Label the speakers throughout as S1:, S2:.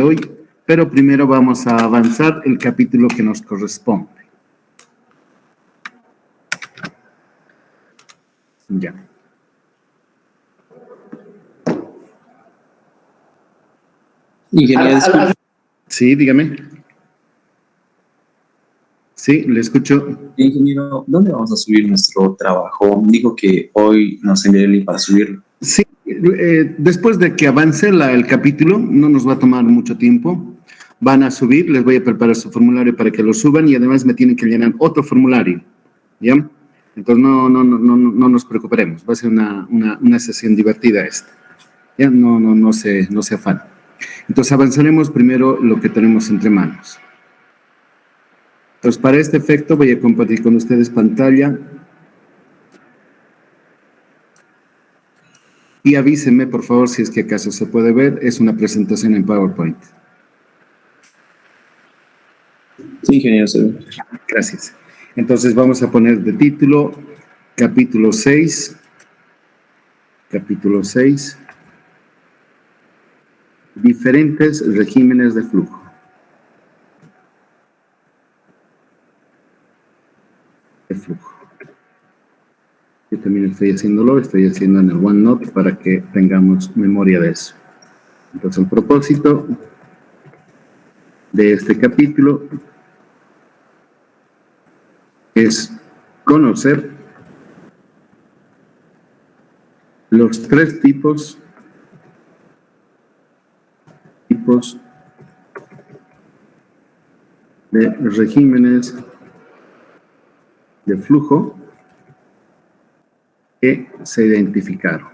S1: hoy, pero primero vamos a avanzar el capítulo que nos corresponde. Ya.
S2: Ingeniero,
S1: Sí, dígame. Sí, le escucho.
S2: ingeniero, ¿dónde vamos a subir nuestro trabajo? Dijo que hoy nos enviaría el link para subirlo.
S1: Sí, después de que avance el capítulo, no nos va a tomar mucho tiempo. Van a subir, les voy a preparar su formulario para que lo suban y además me tienen que llenar otro formulario, ¿ya? Entonces no nos preocuparemos, va a ser una sesión divertida esta, ¿ya? No se afanen. Entonces avanzaremos primero lo que tenemos entre manos. Entonces para este efecto voy a compartir con ustedes pantalla. Y avísenme, por favor, si es que acaso se puede ver. Es una presentación en PowerPoint.
S2: Sí, ingeniero, se ve.
S1: Gracias. Entonces vamos a poner de título capítulo 6. Capítulo 6. Diferentes regímenes de flujo. Yo también estoy haciendo en el OneNote para que tengamos memoria de eso. Entonces, el propósito de este capítulo es conocer los tres tipos de regímenes de flujo que se identificaron.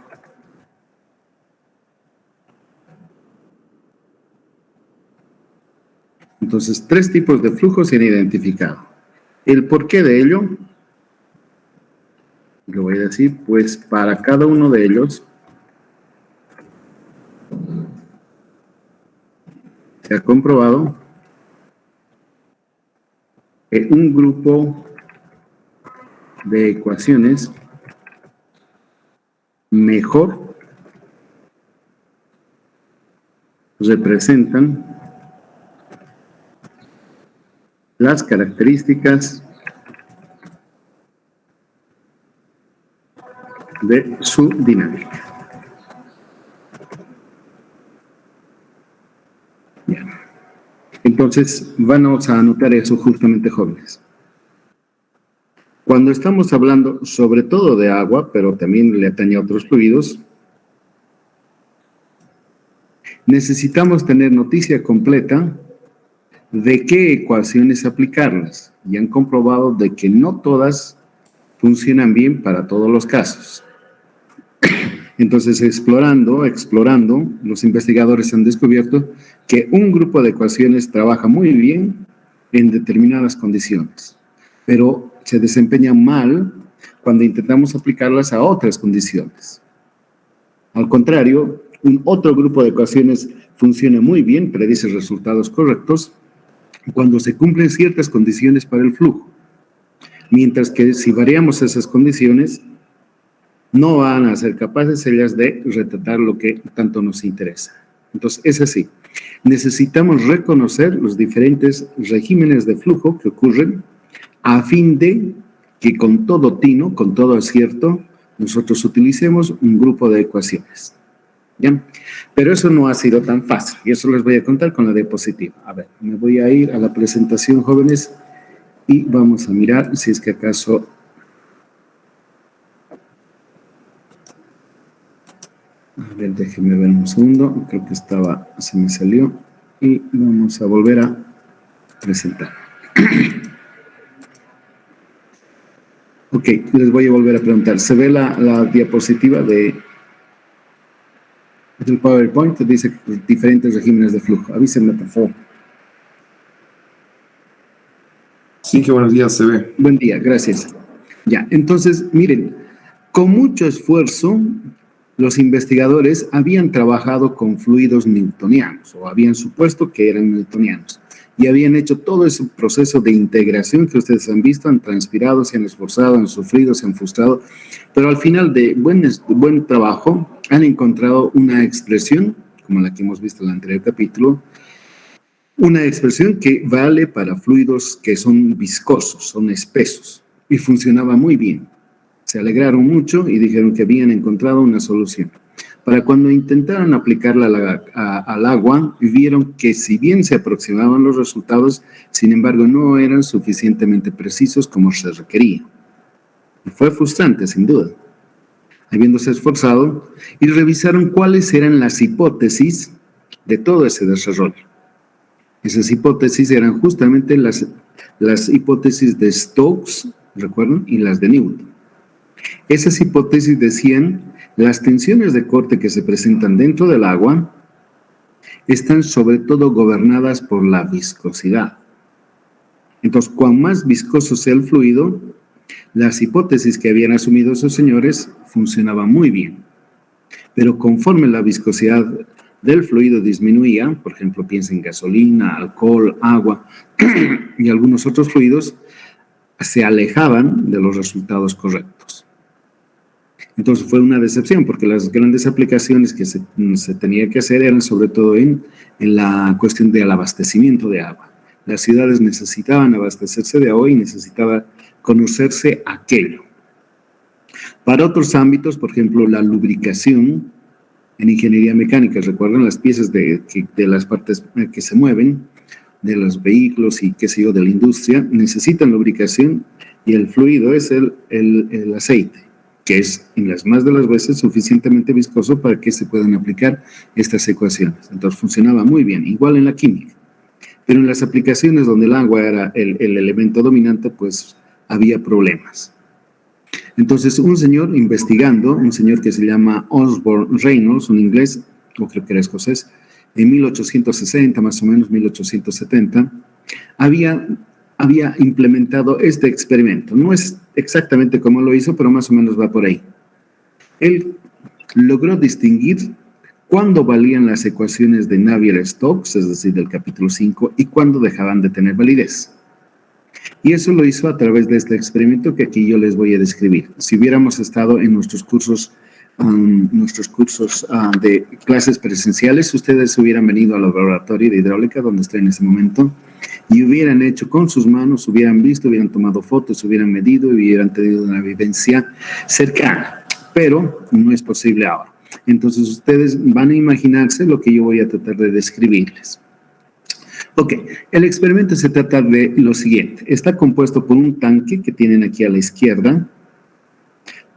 S1: Entonces, tres tipos de flujos se han identificado. El porqué de ello, lo voy a decir, pues para cada uno de ellos se ha comprobado que un grupo de ecuaciones mejor representan las características de su dinámica. Bien. Entonces, vamos a anotar eso justamente, jóvenes. Cuando estamos hablando sobre todo de agua, pero también le atañe a otros fluidos, necesitamos tener noticia completa de qué ecuaciones aplicarlas. Y han comprobado de que no todas funcionan bien para todos los casos. Entonces, explorando, los investigadores han descubierto que un grupo de ecuaciones trabaja muy bien en determinadas condiciones, pero se desempeñan mal cuando intentamos aplicarlas a otras condiciones. Al contrario, un otro grupo de ecuaciones funciona muy bien, predice resultados correctos, cuando se cumplen ciertas condiciones para el flujo. Mientras que si variamos esas condiciones, no van a ser capaces ellas de retratar lo que tanto nos interesa. Entonces, es así. Necesitamos reconocer los diferentes regímenes de flujo que ocurren a fin de que con todo tino, con todo acierto, nosotros utilicemos un grupo de ecuaciones. ¿Ya? Pero eso no ha sido tan fácil, y eso les voy a contar con la diapositiva. A ver, me voy a ir a la presentación, jóvenes, y vamos a mirar si es que acaso... A ver, déjenme ver un segundo, creo que se me salió, y vamos a volver a presentar. Ok, les voy a volver a preguntar. ¿Se ve la diapositiva del PowerPoint? Dice diferentes regímenes de flujo. Avísenme, por favor.
S3: Sí, que buenos días, se ve.
S1: Buen día, gracias. Ya, entonces, miren, con mucho esfuerzo, los investigadores habían trabajado con fluidos newtonianos, o habían supuesto que eran newtonianos, y habían hecho todo ese proceso de integración que ustedes han visto, han transpirado, se han esforzado, han sufrido, se han frustrado, pero al final de buen trabajo han encontrado una expresión, como la que hemos visto en el anterior capítulo, Una expresión que vale para fluidos que son viscosos, son espesos, y funcionaba muy bien. Se alegraron mucho y dijeron que habían encontrado una solución. Para cuando intentaron aplicarla al agua, vieron que si bien se aproximaban los resultados, sin embargo no eran suficientemente precisos como se requería. Y fue frustrante, sin duda. Habiéndose esforzado, y revisaron cuáles eran las hipótesis de todo ese desarrollo. Esas hipótesis eran justamente las hipótesis de Stokes, ¿recuerdan? Y las de Newton. Esas hipótesis decían, las tensiones de corte que se presentan dentro del agua están sobre todo gobernadas por la viscosidad. Entonces, cuanto más viscoso sea el fluido, las hipótesis que habían asumido esos señores funcionaban muy bien. Pero conforme la viscosidad del fluido disminuía, por ejemplo, piensa en gasolina, alcohol, agua y algunos otros fluidos, se alejaban de los resultados correctos. Entonces fue una decepción porque las grandes aplicaciones que se tenía que hacer eran sobre todo en la cuestión del abastecimiento de agua. Las ciudades necesitaban abastecerse de agua y necesitaba conocerse aquello. Para otros ámbitos, por ejemplo, la lubricación en ingeniería mecánica, recuerdan las piezas de las partes que se mueven, de los vehículos y qué sé yo, de la industria, necesitan lubricación y el fluido es el aceite, que es en las más de las veces suficientemente viscoso para que se puedan aplicar estas ecuaciones. Entonces funcionaba muy bien, igual en la química. Pero en las aplicaciones donde el agua era el elemento dominante, pues había problemas. Entonces un señor investigando, un señor que se llama Osborne Reynolds, un inglés, o creo que era escocés, en 1860, más o menos 1870, había implementado este experimento. No es exactamente cómo lo hizo, pero más o menos va por ahí. Él logró distinguir cuándo valían las ecuaciones de Navier-Stokes, es decir, del capítulo 5, y cuándo dejaban de tener validez. Y eso lo hizo a través de este experimento que aquí yo les voy a describir. Si hubiéramos estado en nuestros cursos de clases presenciales, ustedes hubieran venido al laboratorio de hidráulica, donde estoy en este momento, y hubieran hecho con sus manos, hubieran visto, hubieran tomado fotos, hubieran medido y hubieran tenido una vivencia cercana. Pero no es posible ahora. Entonces ustedes van a imaginarse lo que yo voy a tratar de describirles. Ok, el experimento se trata de lo siguiente. Está compuesto por un tanque que tienen aquí a la izquierda,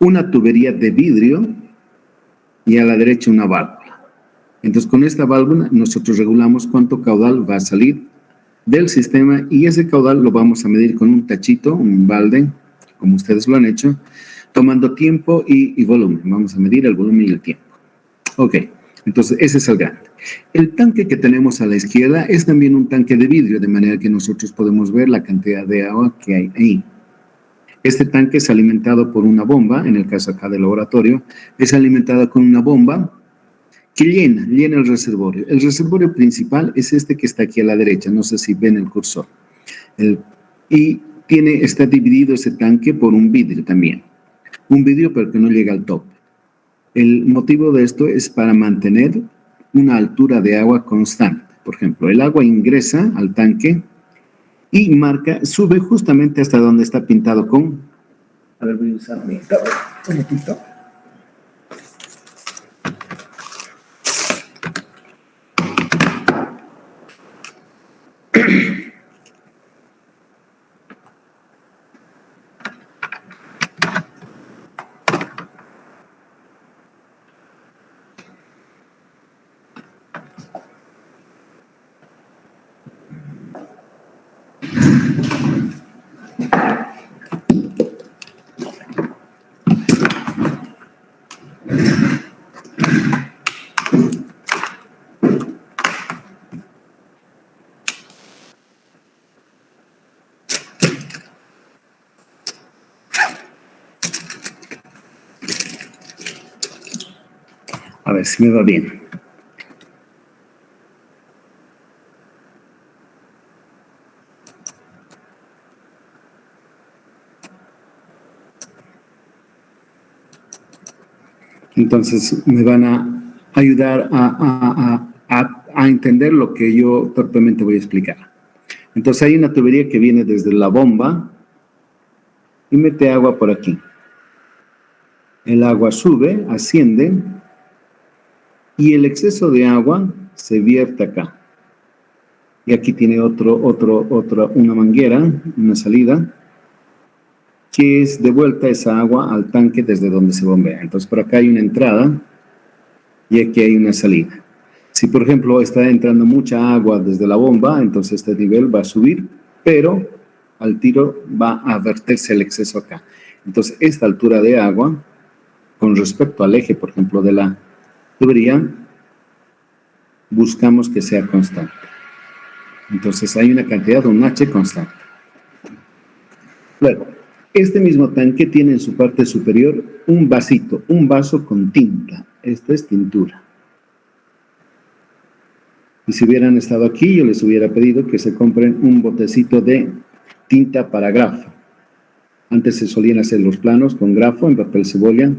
S1: una tubería de vidrio y a la derecha una válvula. Entonces, con esta válvula nosotros regulamos cuánto caudal va a salir del sistema y ese caudal lo vamos a medir con un tachito, un balde, como ustedes lo han hecho, tomando tiempo y volumen. Vamos a medir el volumen y el tiempo. Ok, entonces ese es el grande. El tanque que tenemos a la izquierda es también un tanque de vidrio, de manera que nosotros podemos ver la cantidad de agua que hay ahí. Este tanque es alimentado por una bomba, en el caso acá del laboratorio, es alimentado con una bomba que llena el reservorio. El reservorio principal es este que está aquí a la derecha, no sé si ven el cursor. Y está dividido ese tanque por un vidrio también. Un vidrio pero que no llega al tope. El motivo de esto es para mantener una altura de agua constante. Por ejemplo, el agua ingresa al tanque y sube justamente hasta donde está pintado con... A ver, voy a usar mi tablet un momentito. A ver si me va bien. Entonces me van a ayudar a a entender lo que yo torpemente voy a explicar. Entonces hay una tubería que viene desde la bomba y mete agua por aquí. El agua sube, asciende, y el exceso de agua se vierte acá. Y aquí tiene una manguera, una salida, que es de vuelta esa agua al tanque desde donde se bombea. Entonces por acá hay una entrada y aquí hay una salida. Si por ejemplo está entrando mucha agua desde la bomba, entonces este nivel va a subir, pero al tiro va a verterse el exceso acá. Entonces esta altura de agua, con respecto al eje, por ejemplo, de la tubería, buscamos que sea constante. Entonces hay una cantidad de un H constante. Luego, este mismo tanque tiene en su parte superior un vasito, un vaso con tinta. Esta es tintura. Y si hubieran estado aquí, yo les hubiera pedido que se compren un botecito de tinta para grafo. Antes se solían hacer los planos con grafo en papel cebolla,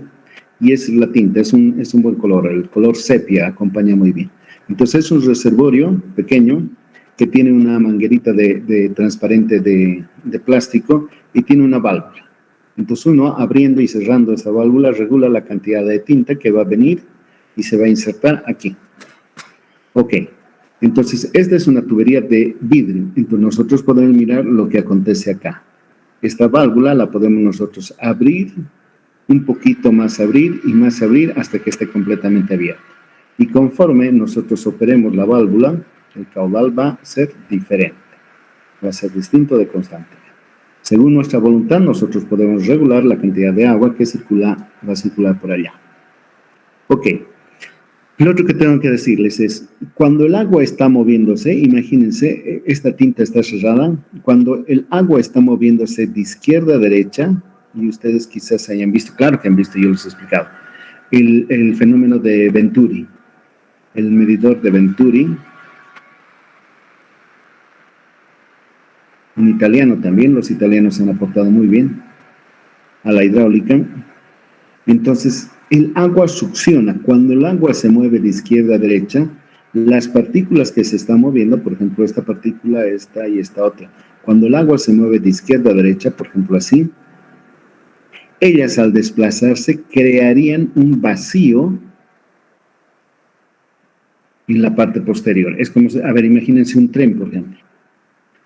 S1: y es la tinta, es un buen color. El color sepia acompaña muy bien. Entonces es un reservorio pequeño que tiene una manguerita de transparente de plástico y tiene una válvula. Entonces uno, abriendo y cerrando esta válvula, regula la cantidad de tinta que va a venir y se va a insertar aquí. Ok, entonces esta es una tubería de vidrio. Entonces nosotros podemos mirar lo que acontece acá. Esta válvula la podemos nosotros abrir, un poquito más abrir y más abrir hasta que esté completamente abierta. Y conforme nosotros operemos la válvula, el caudal va a ser diferente, va a ser distinto de constante. Según nuestra voluntad, nosotros podemos regular la cantidad de agua que va a circular por allá. Ok, lo otro que tengo que decirles es, cuando el agua está moviéndose, imagínense, esta tinta está cerrada, cuando el agua está moviéndose de izquierda a derecha, y ustedes quizás hayan visto, claro que han visto, yo les he explicado, el fenómeno de Venturi, el medidor de Venturi, en italiano también, los italianos se han aportado muy bien a la hidráulica. Entonces, el agua succiona. Cuando el agua se mueve de izquierda a derecha, las partículas que se están moviendo, por ejemplo, esta partícula, esta y esta otra, cuando el agua se mueve de izquierda a derecha, por ejemplo así, ellas al desplazarse crearían un vacío en la parte posterior. Es como, a ver, imagínense un tren, por ejemplo.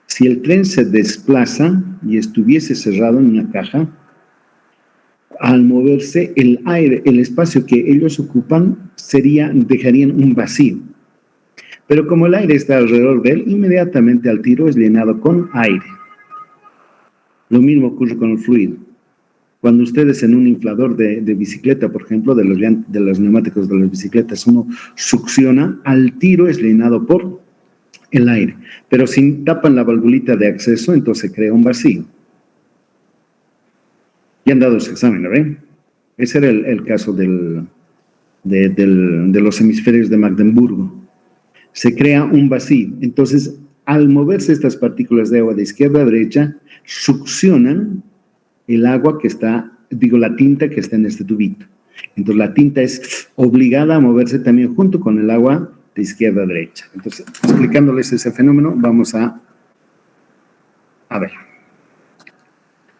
S1: Si el tren se desplaza y estuviese cerrado en una caja, al moverse el aire, el espacio que ellos ocupan, dejarían un vacío. Pero como el aire está alrededor de él, inmediatamente al tiro es llenado con aire. Lo mismo ocurre con el fluido. Cuando ustedes en un inflador de bicicleta, por ejemplo, de los neumáticos de las bicicletas, uno succiona, al tiro es llenado por el aire. Pero si tapan la valvulita de acceso, entonces crea un vacío. Ya han dado su examen, ¿no ven? Ese era el caso de los hemisferios de Magdeburgo. Se crea un vacío. Entonces, al moverse estas partículas de agua de izquierda a derecha, succionan el agua que está, la tinta que está en este tubito. Entonces, la tinta es obligada a moverse también junto con el agua de izquierda a derecha. Entonces, explicándoles ese fenómeno, vamos a ver.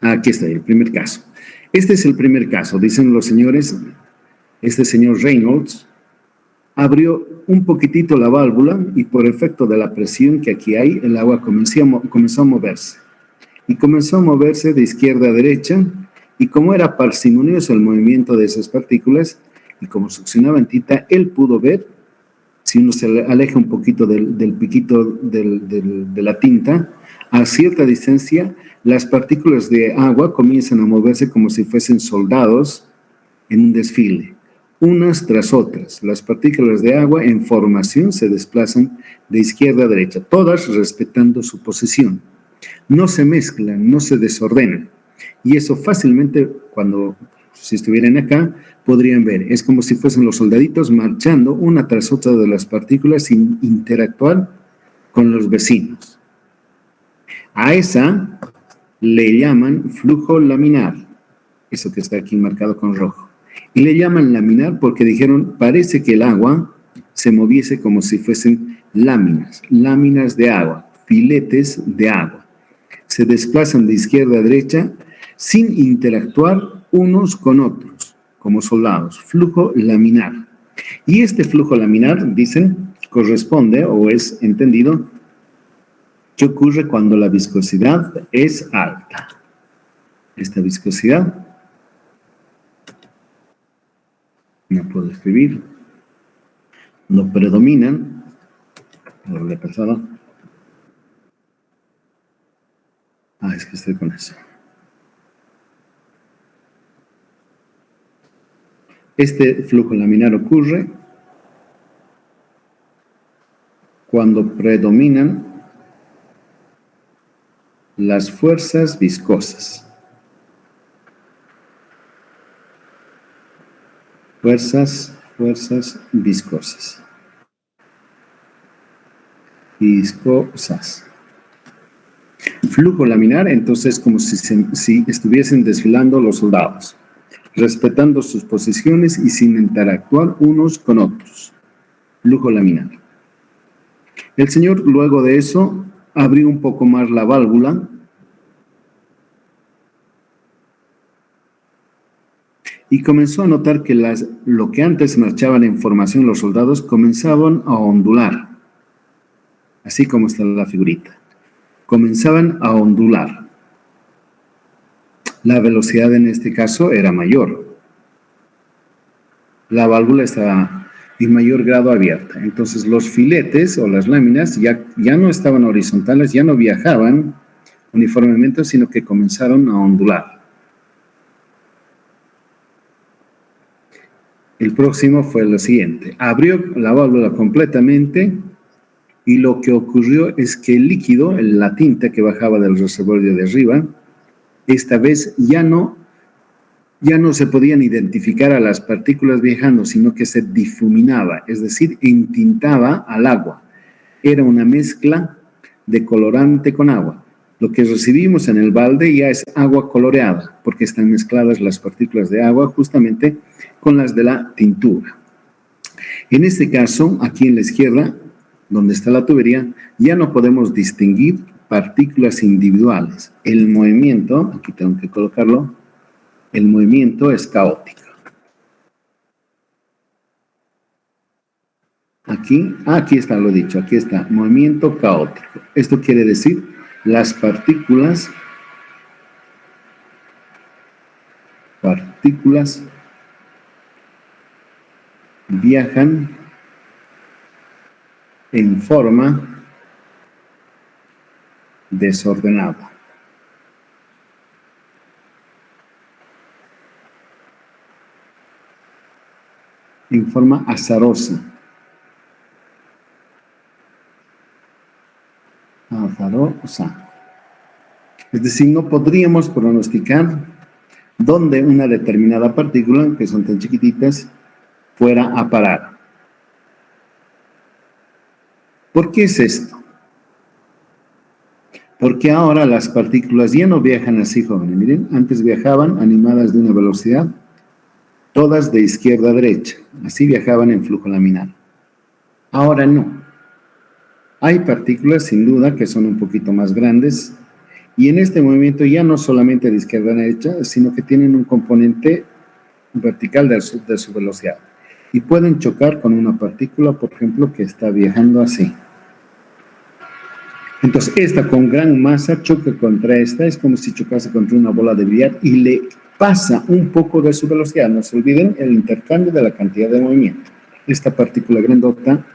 S1: Aquí está el primer caso. Este es el primer caso, dicen los señores. Este señor Reynolds abrió un poquitito la válvula y por efecto de la presión que aquí hay, el agua comenzó a moverse. Y comenzó a moverse de izquierda a derecha, y como era parsimonioso el movimiento de esas partículas, y como succionaban tinta, él pudo ver, si uno se aleja un poquito del piquito de la tinta, a cierta distancia, las partículas de agua comienzan a moverse como si fuesen soldados en un desfile, unas tras otras. Las partículas de agua en formación se desplazan de izquierda a derecha, todas respetando su posición. No se mezclan, no se desordenan. Y eso fácilmente, si estuvieran acá, podrían ver. Es como si fuesen los soldaditos marchando una tras otra de las partículas sin interactuar con los vecinos. A esa le llaman flujo laminar, eso que está aquí marcado con rojo. Y le llaman laminar porque dijeron, parece que el agua se moviese como si fuesen láminas de agua, filetes de agua. Se desplazan de izquierda a derecha sin interactuar unos con otros, como soldados. Flujo laminar. Y este flujo laminar, dicen, corresponde o es entendido que ocurre cuando la viscosidad es alta. Esta viscosidad, no puedo escribir, no predominan, lo he pasado. Es que estoy con eso. Este flujo laminar ocurre cuando predominan las fuerzas viscosas. Fuerzas viscosas. Viscosas. Flujo laminar, entonces, como si estuviesen desfilando los soldados, respetando sus posiciones y sin interactuar unos con otros. Flujo laminar. El Señor, luego de eso, abrió un poco más la válvula y comenzó a notar que lo que antes marchaban en formación los soldados comenzaban a ondular, así como está la figurita. Comenzaban a ondular. La velocidad en este caso era mayor. La válvula estaba en mayor grado abierta. Entonces los filetes o las láminas ya no estaban horizontales, ya no viajaban uniformemente, sino que comenzaron a ondular. El próximo fue lo siguiente. Abrió la válvula completamente y lo que ocurrió es que el líquido, la tinta que bajaba del reservorio de arriba, esta vez ya no se podían identificar a las partículas viajando, sino que se difuminaba, es decir, entintaba al agua. Era una mezcla de colorante con agua. Lo que recibimos en el balde ya es agua coloreada, porque están mezcladas las partículas de agua justamente con las de la tintura. En este caso, aquí en la izquierda, donde está la tubería, ya no podemos distinguir partículas individuales. El movimiento, aquí tengo que colocarlo, el movimiento es caótico. Aquí está lo dicho, aquí está, movimiento caótico. Esto quiere decir, las partículas viajan en forma desordenada. En forma azarosa. Es decir, no podríamos pronosticar dónde una determinada partícula, que son tan chiquititas, fuera a parar. ¿Por qué es esto? Porque ahora las partículas ya no viajan así, jóvenes. Miren, antes viajaban animadas de una velocidad, todas de izquierda a derecha. Así viajaban en flujo laminar. Ahora no. Hay partículas, sin duda, que son un poquito más grandes, y en este movimiento ya no solamente de izquierda a derecha, sino que tienen un componente vertical de su velocidad. Y pueden chocar con una partícula, por ejemplo, que está viajando así. Entonces, esta con gran masa choca contra esta, es como si chocase contra una bola de billar y le pasa un poco de su velocidad. No se olviden el intercambio de la cantidad de movimiento. Esta partícula grandota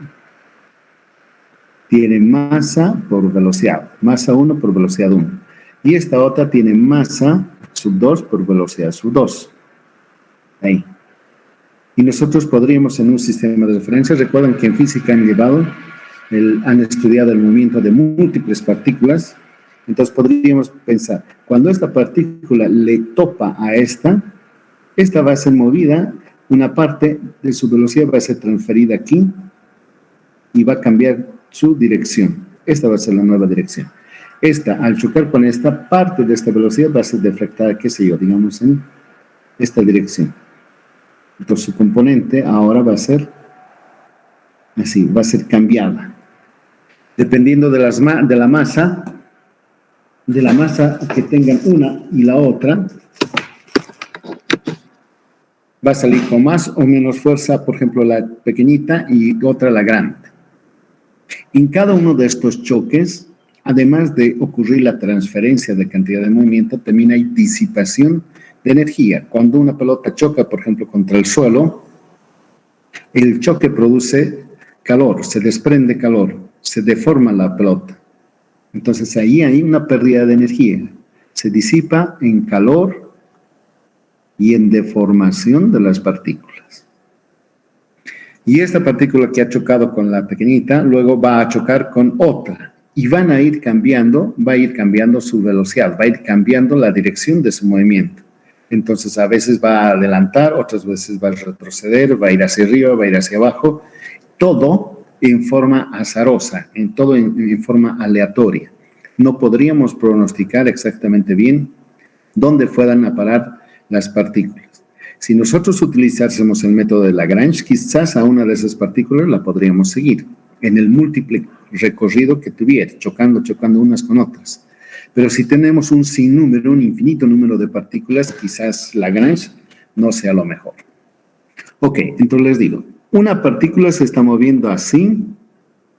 S1: tiene masa por velocidad, masa 1 por velocidad 1. Y esta otra tiene masa sub 2 por velocidad sub 2. Ahí. Y nosotros podríamos en un sistema de referencia, recuerdan que en física han estudiado el movimiento de múltiples partículas, entonces podríamos pensar, cuando esta partícula le topa a esta va a ser movida, una parte de su velocidad va a ser transferida aquí y va a cambiar su dirección. Esta va a ser la nueva dirección. Esta, al chocar con esta, parte de esta velocidad va a ser deflectada, qué sé yo, digamos en esta dirección. Entonces su componente ahora va a ser así, va a ser cambiada. Dependiendo de la masa que tengan una y la otra, va a salir con más o menos fuerza, por ejemplo, la pequeñita y otra la grande. En cada uno de estos choques, además de ocurrir la transferencia de cantidad de movimiento, también hay disipación de energía. Cuando una pelota choca, por ejemplo, contra el suelo, el choque produce calor, se desprende calor, se deforma la pelota. Entonces ahí hay una pérdida de energía. Se disipa en calor y en deformación de las partículas. Y esta partícula que ha chocado con la pequeñita, luego va a chocar con otra. Y va a ir cambiando su velocidad, va a ir cambiando la dirección de su movimiento. Entonces a veces va a adelantar, otras veces va a retroceder, va a ir hacia arriba, va a ir hacia abajo. Todo en forma azarosa, todo en forma aleatoria. No podríamos pronosticar exactamente bien dónde fueran a parar las partículas. Si nosotros utilizásemos el método de Lagrange, quizás a una de esas partículas la podríamos seguir en el múltiple recorrido que tuviera, chocando unas con otras. Pero si tenemos un sinnúmero, un infinito número de partículas, quizás Lagrange no sea lo mejor. Ok, entonces les digo, una partícula se está moviendo así,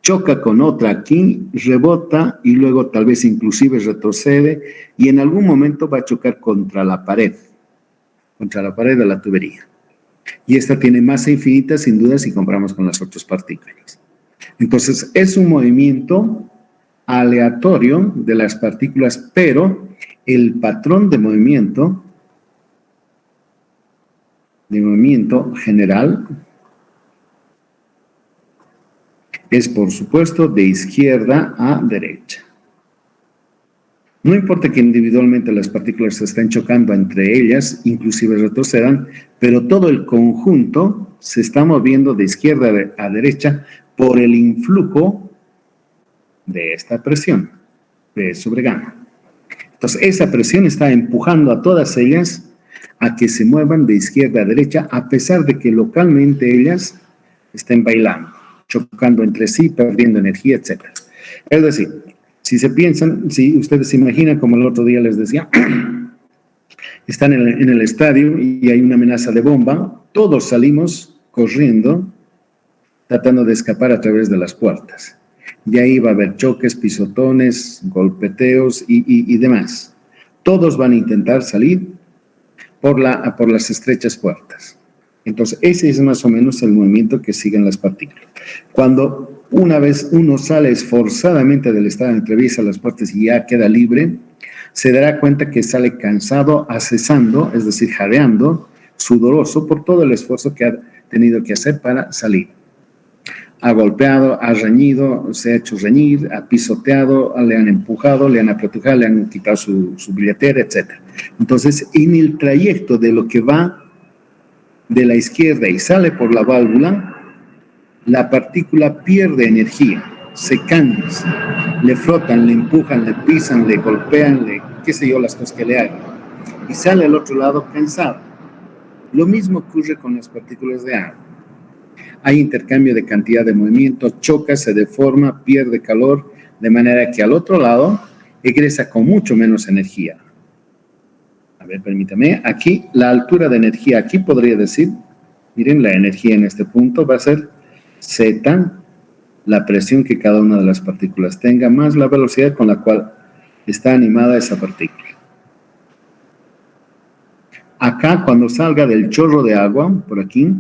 S1: choca con otra aquí, rebota y luego tal vez inclusive retrocede y en algún momento va a chocar contra la pared de la tubería. Y esta tiene masa infinita sin duda si comparamos con las otras partículas. Entonces es un movimiento aleatorio de las partículas, pero el patrón de movimiento general es, por supuesto, de izquierda a derecha. No importa que individualmente las partículas se estén chocando entre ellas, inclusive retrocedan, pero todo el conjunto se está moviendo de izquierda a derecha por el influjo de esta presión, P sobre gamma. Entonces, esa presión está empujando a todas ellas a que se muevan de izquierda a derecha, a pesar de que localmente ellas estén bailando, chocando entre sí, perdiendo energía, etc. Es decir, si ustedes se imaginan, como el otro día les decía, están en el estadio y hay una amenaza de bomba, todos salimos corriendo, tratando de escapar a través de las puertas. Y ahí va a haber choques, pisotones, golpeteos y demás. Todos van a intentar salir por las estrechas puertas. Entonces, ese es más o menos el movimiento que siguen las partículas. Cuando una vez uno sale esforzadamente del estado de entrevista a las puertas y ya queda libre, se dará cuenta que sale cansado, accesando, es decir, jadeando, sudoroso por todo el esfuerzo que ha tenido que hacer para salir. Ha golpeado, ha reñido, se ha hecho reñir, ha pisoteado, le han empujado, le han apretujado, le han quitado su billetera, etc. Entonces, en el trayecto de lo que va de la izquierda y sale por la válvula, la partícula pierde energía, se cansa, le frotan, le empujan, le pisan, le golpean, qué sé yo, las cosas que le hagan. Y sale al otro lado cansado. Lo mismo ocurre con las partículas de agua. Hay intercambio de cantidad de movimiento, choca, se deforma, pierde calor, de manera que al otro lado egresa con mucho menos energía. A ver, permítame, aquí la altura de energía, aquí podría decir, miren, la energía en este punto va a ser Z, la presión que cada una de las partículas tenga, más la velocidad con la cual está animada esa partícula. Acá, cuando salga del chorro de agua, por aquí,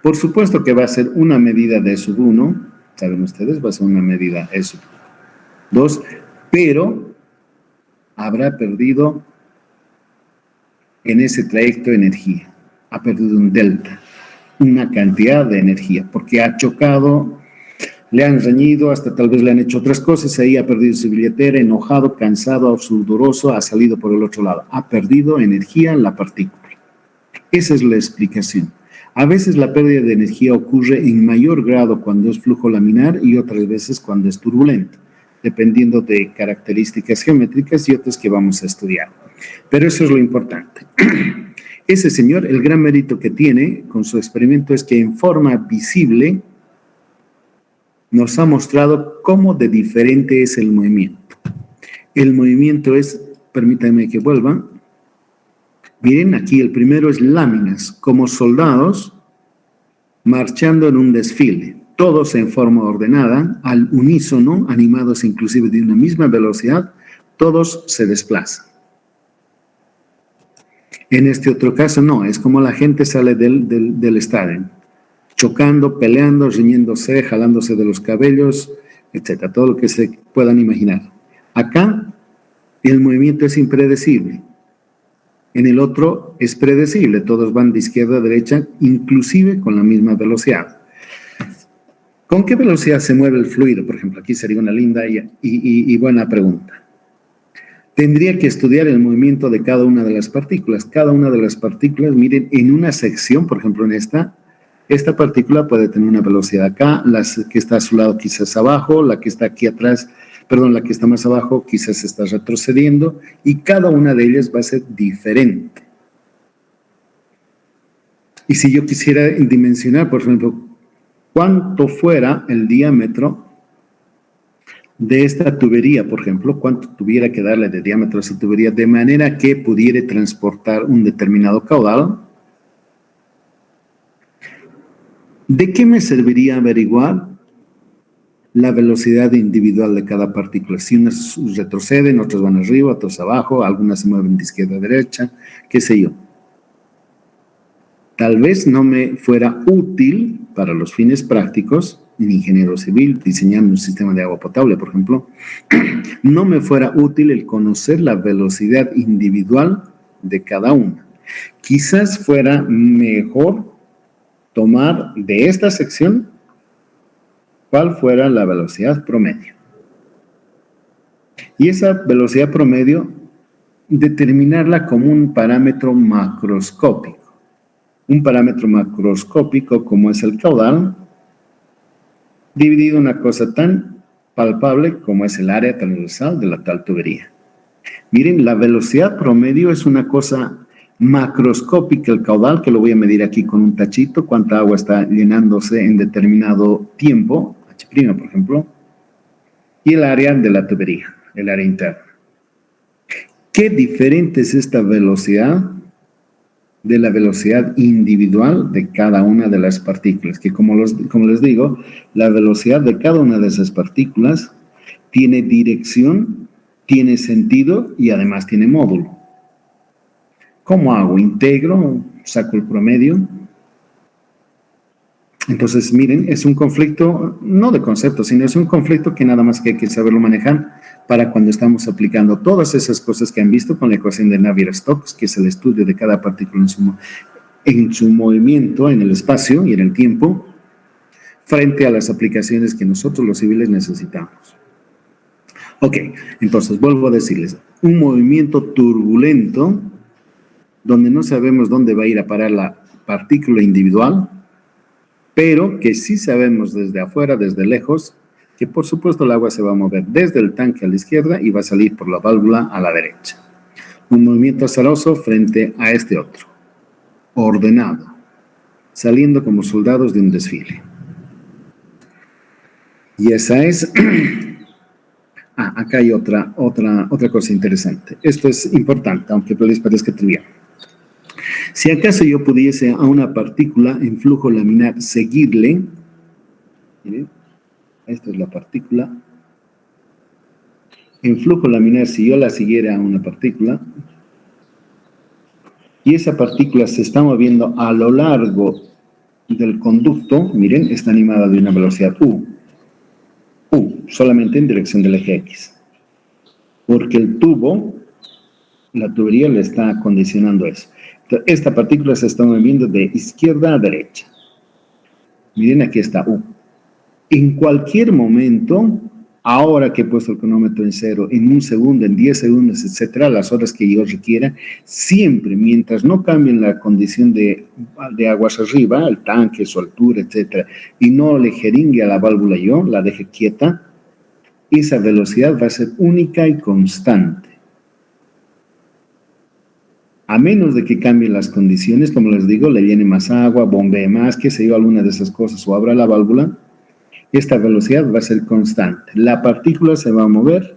S1: por supuesto que va a ser una medida de sub 1, saben ustedes, va a ser una medida E sub 2, pero habrá perdido en ese trayecto energía, ha perdido un delta, una cantidad de energía, porque ha chocado, le han reñido, hasta tal vez le han hecho otras cosas, ahí ha perdido su billetera, enojado, cansado, sudoroso, ha salido por el otro lado, ha perdido energía en la partícula. Esa es la explicación. A veces la pérdida de energía ocurre en mayor grado cuando es flujo laminar y otras veces cuando es turbulento, dependiendo de características geométricas y otras que vamos a estudiar. Pero eso es lo importante. Ese señor, el gran mérito que tiene con su experimento es que en forma visible nos ha mostrado cómo de diferente es el movimiento. El movimiento es, permítanme que vuelva. Miren, aquí el primero es láminas, como soldados marchando en un desfile, todos en forma ordenada, al unísono, animados inclusive de una misma velocidad, todos se desplazan. En este otro caso no, es como la gente sale del estadio, chocando, peleando, riñéndose, jalándose de los cabellos, etcétera, todo lo que se puedan imaginar. Acá el movimiento es impredecible. En el otro es predecible, todos van de izquierda a derecha, inclusive con la misma velocidad. ¿Con qué velocidad se mueve el fluido? Por ejemplo, aquí sería una linda y buena pregunta. Tendría que estudiar el movimiento de cada una de las partículas. Cada una de las partículas, miren, en una sección, por ejemplo, en esta partícula puede tener una velocidad acá, la que está a su lado quizás abajo, la que está aquí atrás, la que está más abajo quizás está retrocediendo y cada una de ellas va a ser diferente. Y si yo quisiera dimensionar, por ejemplo, cuánto fuera el diámetro de esta tubería, por ejemplo, cuánto tuviera que darle de diámetro a esa tubería de manera que pudiera transportar un determinado caudal, ¿de qué me serviría averiguar la velocidad individual de cada partícula? Si unas retroceden, otras van arriba, otras abajo, algunas se mueven de izquierda a derecha, qué sé yo. Tal vez no me fuera útil para los fines prácticos, en ingeniero civil, diseñando un sistema de agua potable, por ejemplo, no me fuera útil el conocer la velocidad individual de cada una. Quizás fuera mejor tomar de esta sección cuál fuera la velocidad promedio. Y esa velocidad promedio, determinarla como un parámetro macroscópico. Un parámetro macroscópico como es el caudal, dividido en una cosa tan palpable como es el área transversal de la tal tubería. Miren, la velocidad promedio es una cosa macroscópica, el caudal, que lo voy a medir aquí con un tachito, cuánta agua está llenándose en determinado tiempo, H', por ejemplo, y el área de la tubería, el área interna. ¿Qué diferente es esta velocidad de la velocidad individual de cada una de las partículas? Que como les digo, la velocidad de cada una de esas partículas tiene dirección, tiene sentido y además tiene módulo. ¿Cómo hago? ¿Integro? ¿Saco el promedio? Entonces, miren, es un conflicto, no de concepto, sino es un conflicto que nada más que hay que saberlo manejar para cuando estamos aplicando todas esas cosas que han visto con la ecuación de Navier-Stokes, que es el estudio de cada partícula en su movimiento en el espacio y en el tiempo, frente a las aplicaciones que nosotros los civiles necesitamos. Ok, entonces vuelvo a decirles, un movimiento turbulento, donde no sabemos dónde va a ir a parar la partícula individual, pero que sí sabemos desde afuera, desde lejos, que por supuesto el agua se va a mover desde el tanque a la izquierda y va a salir por la válvula a la derecha. Un movimiento azaroso frente a este otro, ordenado, saliendo como soldados de un desfile. Y esa es... acá hay otra cosa interesante. Esto es importante, aunque les parezca trivial. Si acaso yo pudiese a una partícula en flujo laminar seguirle, miren, esta es la partícula, en flujo laminar, si yo la siguiera a una partícula, y esa partícula se está moviendo a lo largo del conducto, miren, está animada de una velocidad U, solamente en dirección del eje X, porque el tubo, la tubería le está condicionando eso. Esta partícula se está moviendo de izquierda a derecha. Miren, aquí está U. En cualquier momento, ahora que he puesto el cronómetro en 0, en 1 segundo, en 10 segundos, etcétera, las horas que yo requiera, siempre, mientras no cambien la condición de aguas arriba, el tanque, su altura, etcétera, y no le jeringue a la válvula yo, la deje quieta, esa velocidad va a ser única y constante. A menos de que cambien las condiciones, como les digo, le llene más agua, bombee más, qué sé yo, alguna de esas cosas, o abra la válvula, esta velocidad va a ser constante. La partícula se va a mover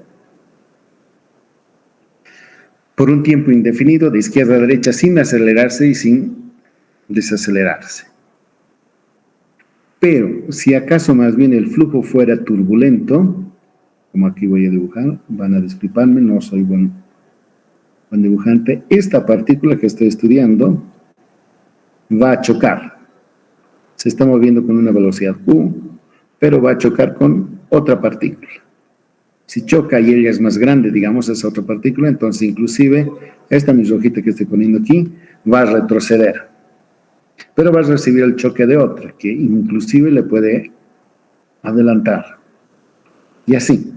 S1: por un tiempo indefinido de izquierda a derecha sin acelerarse y sin desacelerarse. Pero si acaso más bien el flujo fuera turbulento, como aquí voy a dibujar, van a disculparme, no soy buen dibujante, esta partícula que estoy estudiando va a chocar. Se está moviendo con una velocidad u, pero va a chocar con otra partícula. Si choca y ella es más grande, digamos, esa otra partícula, entonces inclusive esta mi rojita que estoy poniendo aquí va a retroceder. Pero va a recibir el choque de otra, que inclusive le puede adelantar. Y así,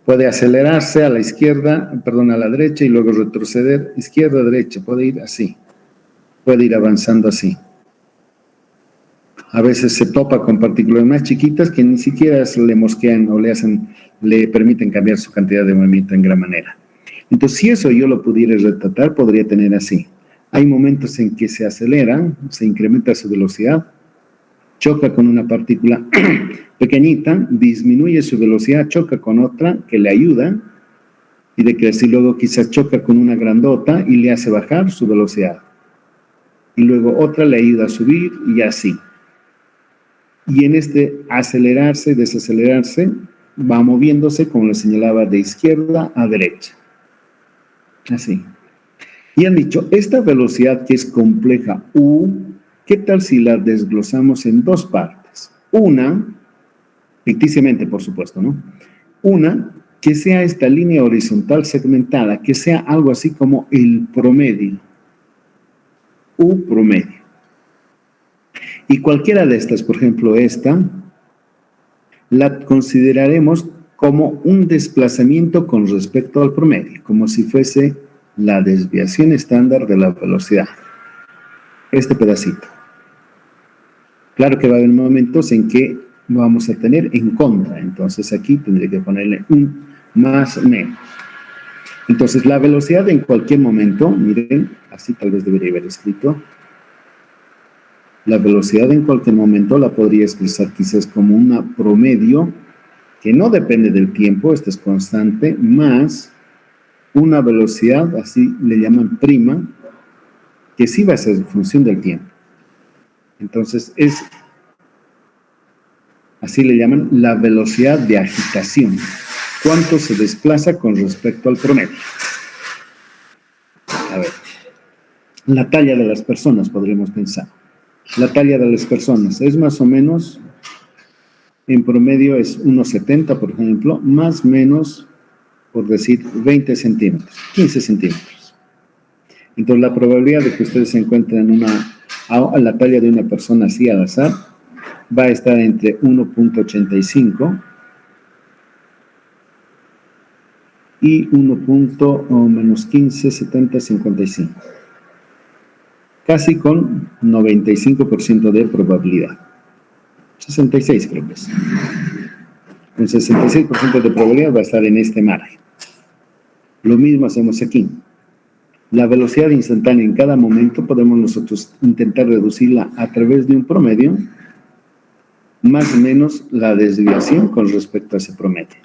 S1: puede acelerarse a la izquierda, a la derecha y luego retroceder, izquierda, derecha, puede ir así. Puede ir avanzando así. A veces se topa con partículas más chiquitas que ni siquiera le mosquean o le permiten cambiar su cantidad de movimiento en gran manera. Entonces, si eso yo lo pudiera retratar, podría tener así. Hay momentos en que se acelera, se incrementa su velocidad, choca con una partícula pequeñita, disminuye su velocidad, choca con otra que le ayuda, y de que así luego quizás choca con una grandota y le hace bajar su velocidad. Y luego otra le ayuda a subir y así. Y en este acelerarse, desacelerarse, va moviéndose, como lo señalaba, de izquierda a derecha. Así. Y han dicho, esta velocidad que es compleja U, ¿qué tal si la desglosamos en dos partes? Una, ficticiamente por supuesto, ¿no? Una, que sea esta línea horizontal segmentada, que sea algo así como el promedio. U promedio. Y cualquiera de estas, por ejemplo esta, la consideraremos como un desplazamiento con respecto al promedio, como si fuese la desviación estándar de la velocidad. Este pedacito. Claro que va a haber momentos en que vamos a tener en contra, entonces aquí tendré que ponerle un más menos. Entonces la velocidad en cualquier momento, miren, así tal vez debería haber escrito, la velocidad en cualquier momento la podría expresar quizás como una promedio que no depende del tiempo, esta es constante, más una velocidad, así le llaman prima, que sí va a ser función del tiempo. Entonces así le llaman la velocidad de agitación. ¿Cuánto se desplaza con respecto al promedio? A ver, la talla de las personas podríamos pensar. La talla de las personas es más o menos, en promedio es 1,70, por ejemplo, más o menos, por decir, 20 centímetros, 15 centímetros. Entonces, la probabilidad de que ustedes se encuentren a la talla de una persona así al azar va a estar entre 1.85 y 1.-15, 70, 55. Casi con 95% de probabilidad. 66 creo que es. Con 66% de probabilidad va a estar en este margen. Lo mismo hacemos aquí. La velocidad instantánea en cada momento podemos nosotros intentar reducirla a través de un promedio, más o menos la desviación con respecto a ese promedio.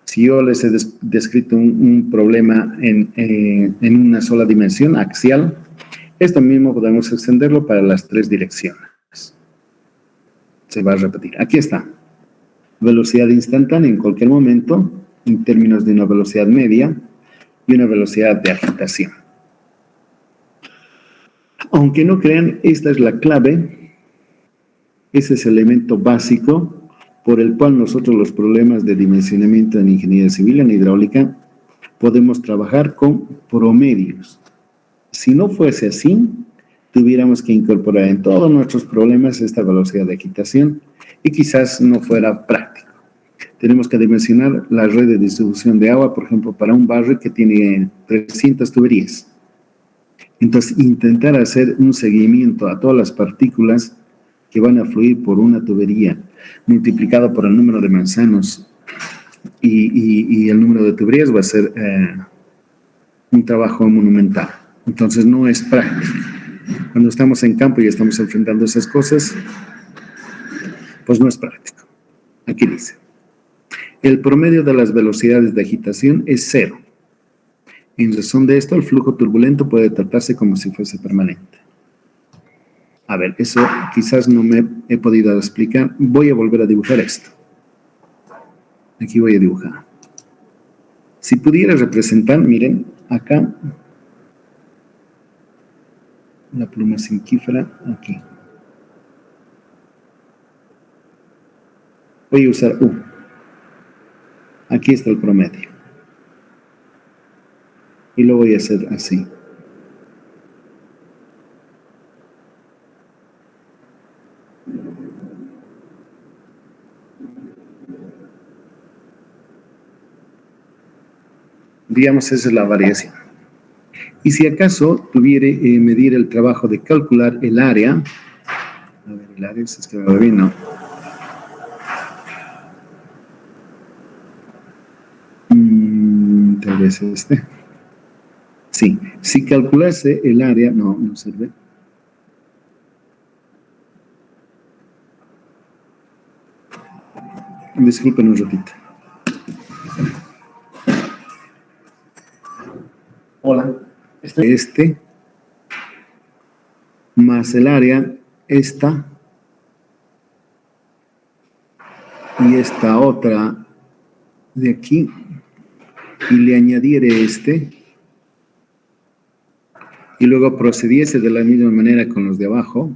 S1: Si yo les he descrito un problema en una sola dimensión, axial, esto mismo podemos extenderlo para las tres direcciones. Se va a repetir. Aquí está. Velocidad instantánea en cualquier momento, en términos de una velocidad media y una velocidad de agitación. Aunque no crean, esta es la clave, ese es el elemento básico por el cual nosotros los problemas de dimensionamiento en ingeniería civil, en hidráulica, podemos trabajar con promedios. Si no fuese así, tuviéramos que incorporar en todos nuestros problemas esta velocidad de agitación y quizás no fuera práctico. Tenemos que dimensionar la red de distribución de agua, por ejemplo, para un barrio que tiene 300 tuberías. Entonces, intentar hacer un seguimiento a todas las partículas que van a fluir por una tubería, multiplicado por el número de manzanos y el número de tuberías, va a ser un trabajo monumental. Entonces, no es práctico. Cuando estamos en campo y estamos enfrentando esas cosas, pues no es práctico. Aquí dice, el promedio de las velocidades de agitación es 0. En razón de esto, el flujo turbulento puede tratarse como si fuese permanente. A ver, eso quizás no me he podido explicar. Voy a volver a dibujar esto. Aquí voy a dibujar. Si pudiera representar, miren, acá, la pluma cinquífera, aquí. Voy a usar U. Aquí está el promedio. Y lo voy a hacer así. Digamos, esa es la variación. Y si acaso tuviera medir el trabajo de calcular el área, a ver, el área, si es que me va bien, no. Tal vez este. Sí, si calculase el área, no sirve. Disculpen un ratito. Hola. Este más el área, esta y esta otra de aquí, y le añadiere este, y luego procediese de la misma manera con los de abajo.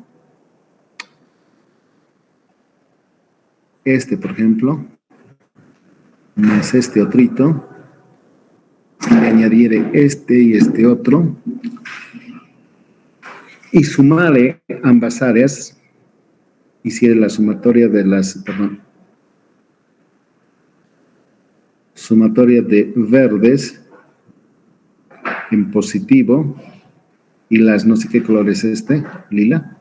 S1: Este, por ejemplo, más este otrito, y le añadiere este y este otro, y sumaré ambas áreas, hiciera la sumatoria de las, sumatoria de verdes en positivo, y las, no sé qué color es este, lila.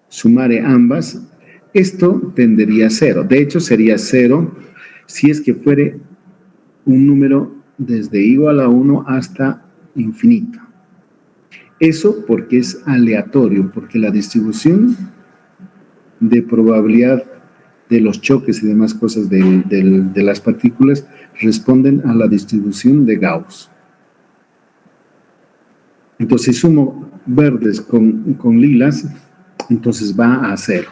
S1: Sumaré ambas, esto tendería a 0. De hecho, sería 0 si es que fuere un número desde igual a 1 hasta infinito. Eso porque es aleatorio, porque la distribución de probabilidad de los choques y demás cosas de las partículas responden a la distribución de Gauss. Entonces, si sumo verdes con lilas, entonces va a 0.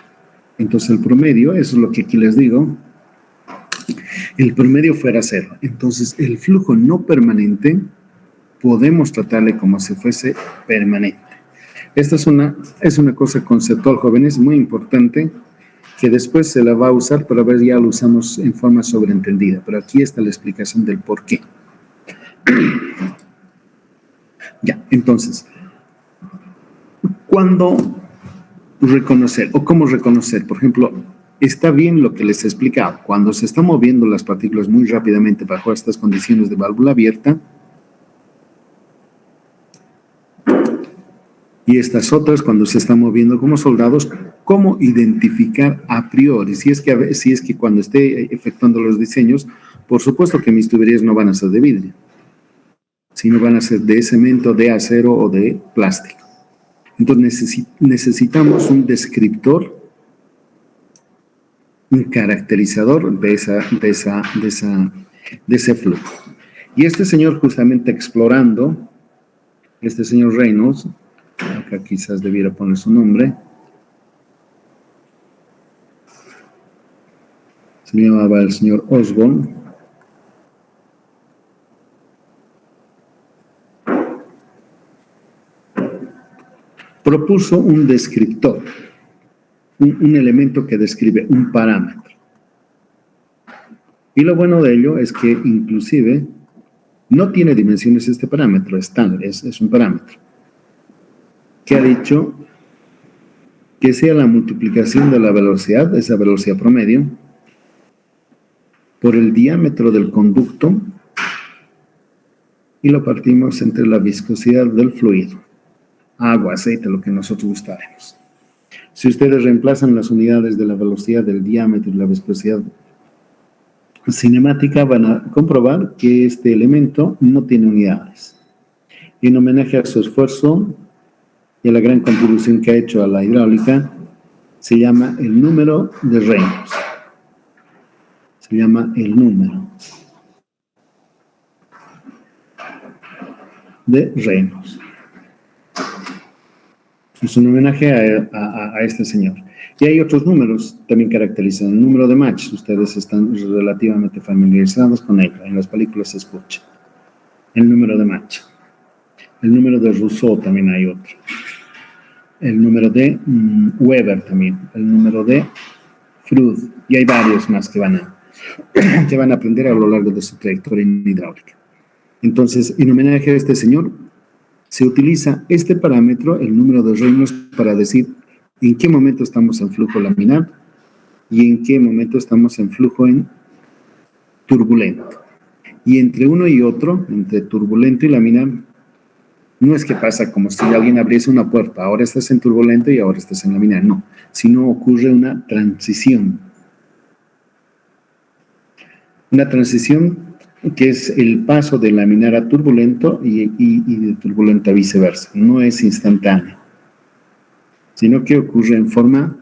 S1: Entonces, el promedio, eso es lo que aquí les digo, el promedio fuera 0. Entonces, el flujo no permanente podemos tratarle como si fuese permanente. Esta es una cosa conceptual, jóvenes, muy importante, que después se la va a usar, pero a ver, ya lo usamos en forma sobreentendida. Pero aquí está la explicación del por qué. Ya, entonces, ¿cuándo reconocer o cómo reconocer? Por ejemplo, está bien lo que les he explicado. Cuando se están moviendo las partículas muy rápidamente bajo estas condiciones de válvula abierta, y estas otras cuando se están moviendo como soldados, ¿cómo identificar a priori? Si es que cuando esté efectuando los diseños, por supuesto que mis tuberías no van a ser de vidrio, sino van a ser de cemento, de acero o de plástico. Entonces necesitamos un descriptor, un caracterizador de ese flujo. Y este señor justamente explorando, este señor Reynolds, acá quizás debiera poner su nombre, se llamaba el señor Osborne, propuso un descriptor, un elemento que describe un parámetro. Y lo bueno de ello es que inclusive no tiene dimensiones este parámetro, es estándar, es un parámetro, que ha dicho que sea la multiplicación de la velocidad, esa velocidad promedio, por el diámetro del conducto, y lo partimos entre la viscosidad del fluido, agua, aceite, lo que nosotros gustaremos. Si ustedes reemplazan las unidades de la velocidad, del diámetro y la viscosidad cinemática, van a comprobar que este elemento no tiene unidades. En homenaje a su esfuerzo y a la gran contribución que ha hecho a la hidráulica, se llama el número de Reynolds. Se llama el número de Reynolds. Es un homenaje a este señor. Y hay otros números también caracterizan. El número de Mach, ustedes están relativamente familiarizados con él, en las películas se escucha. El número de Mach. El número de Rousseau también hay otro. El número de Weber también. El número de Freud. Y hay varios más que van a aprender a lo largo de su trayectoria en hidráulica. Entonces, en homenaje a este señor, se utiliza este parámetro, el número de Reynolds, para decir en qué momento estamos en flujo laminar y en qué momento estamos en flujo en turbulento. Y entre uno y otro, entre turbulento y laminar, no es que pasa como si alguien abriese una puerta, ahora estás en turbulento y ahora estás en laminar, no, sino ocurre una transición. Una transición que es el paso de laminar a turbulento y de turbulento a viceversa. No es instantáneo, sino que ocurre en forma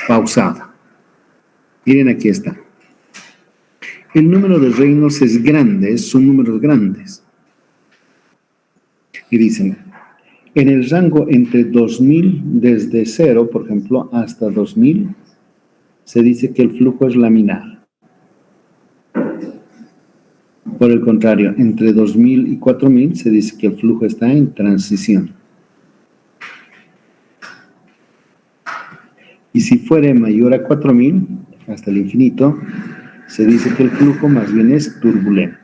S1: pausada. Miren, aquí está. El número de Reynolds es grande, son números grandes. Y dicen, en el rango entre 2000, desde 0, por ejemplo, hasta 2000, se dice que el flujo es laminar. Por el contrario, entre 2000 y 4000 se dice que el flujo está en transición. Y si fuere mayor a 4000, hasta el infinito, se dice que el flujo más bien es turbulento.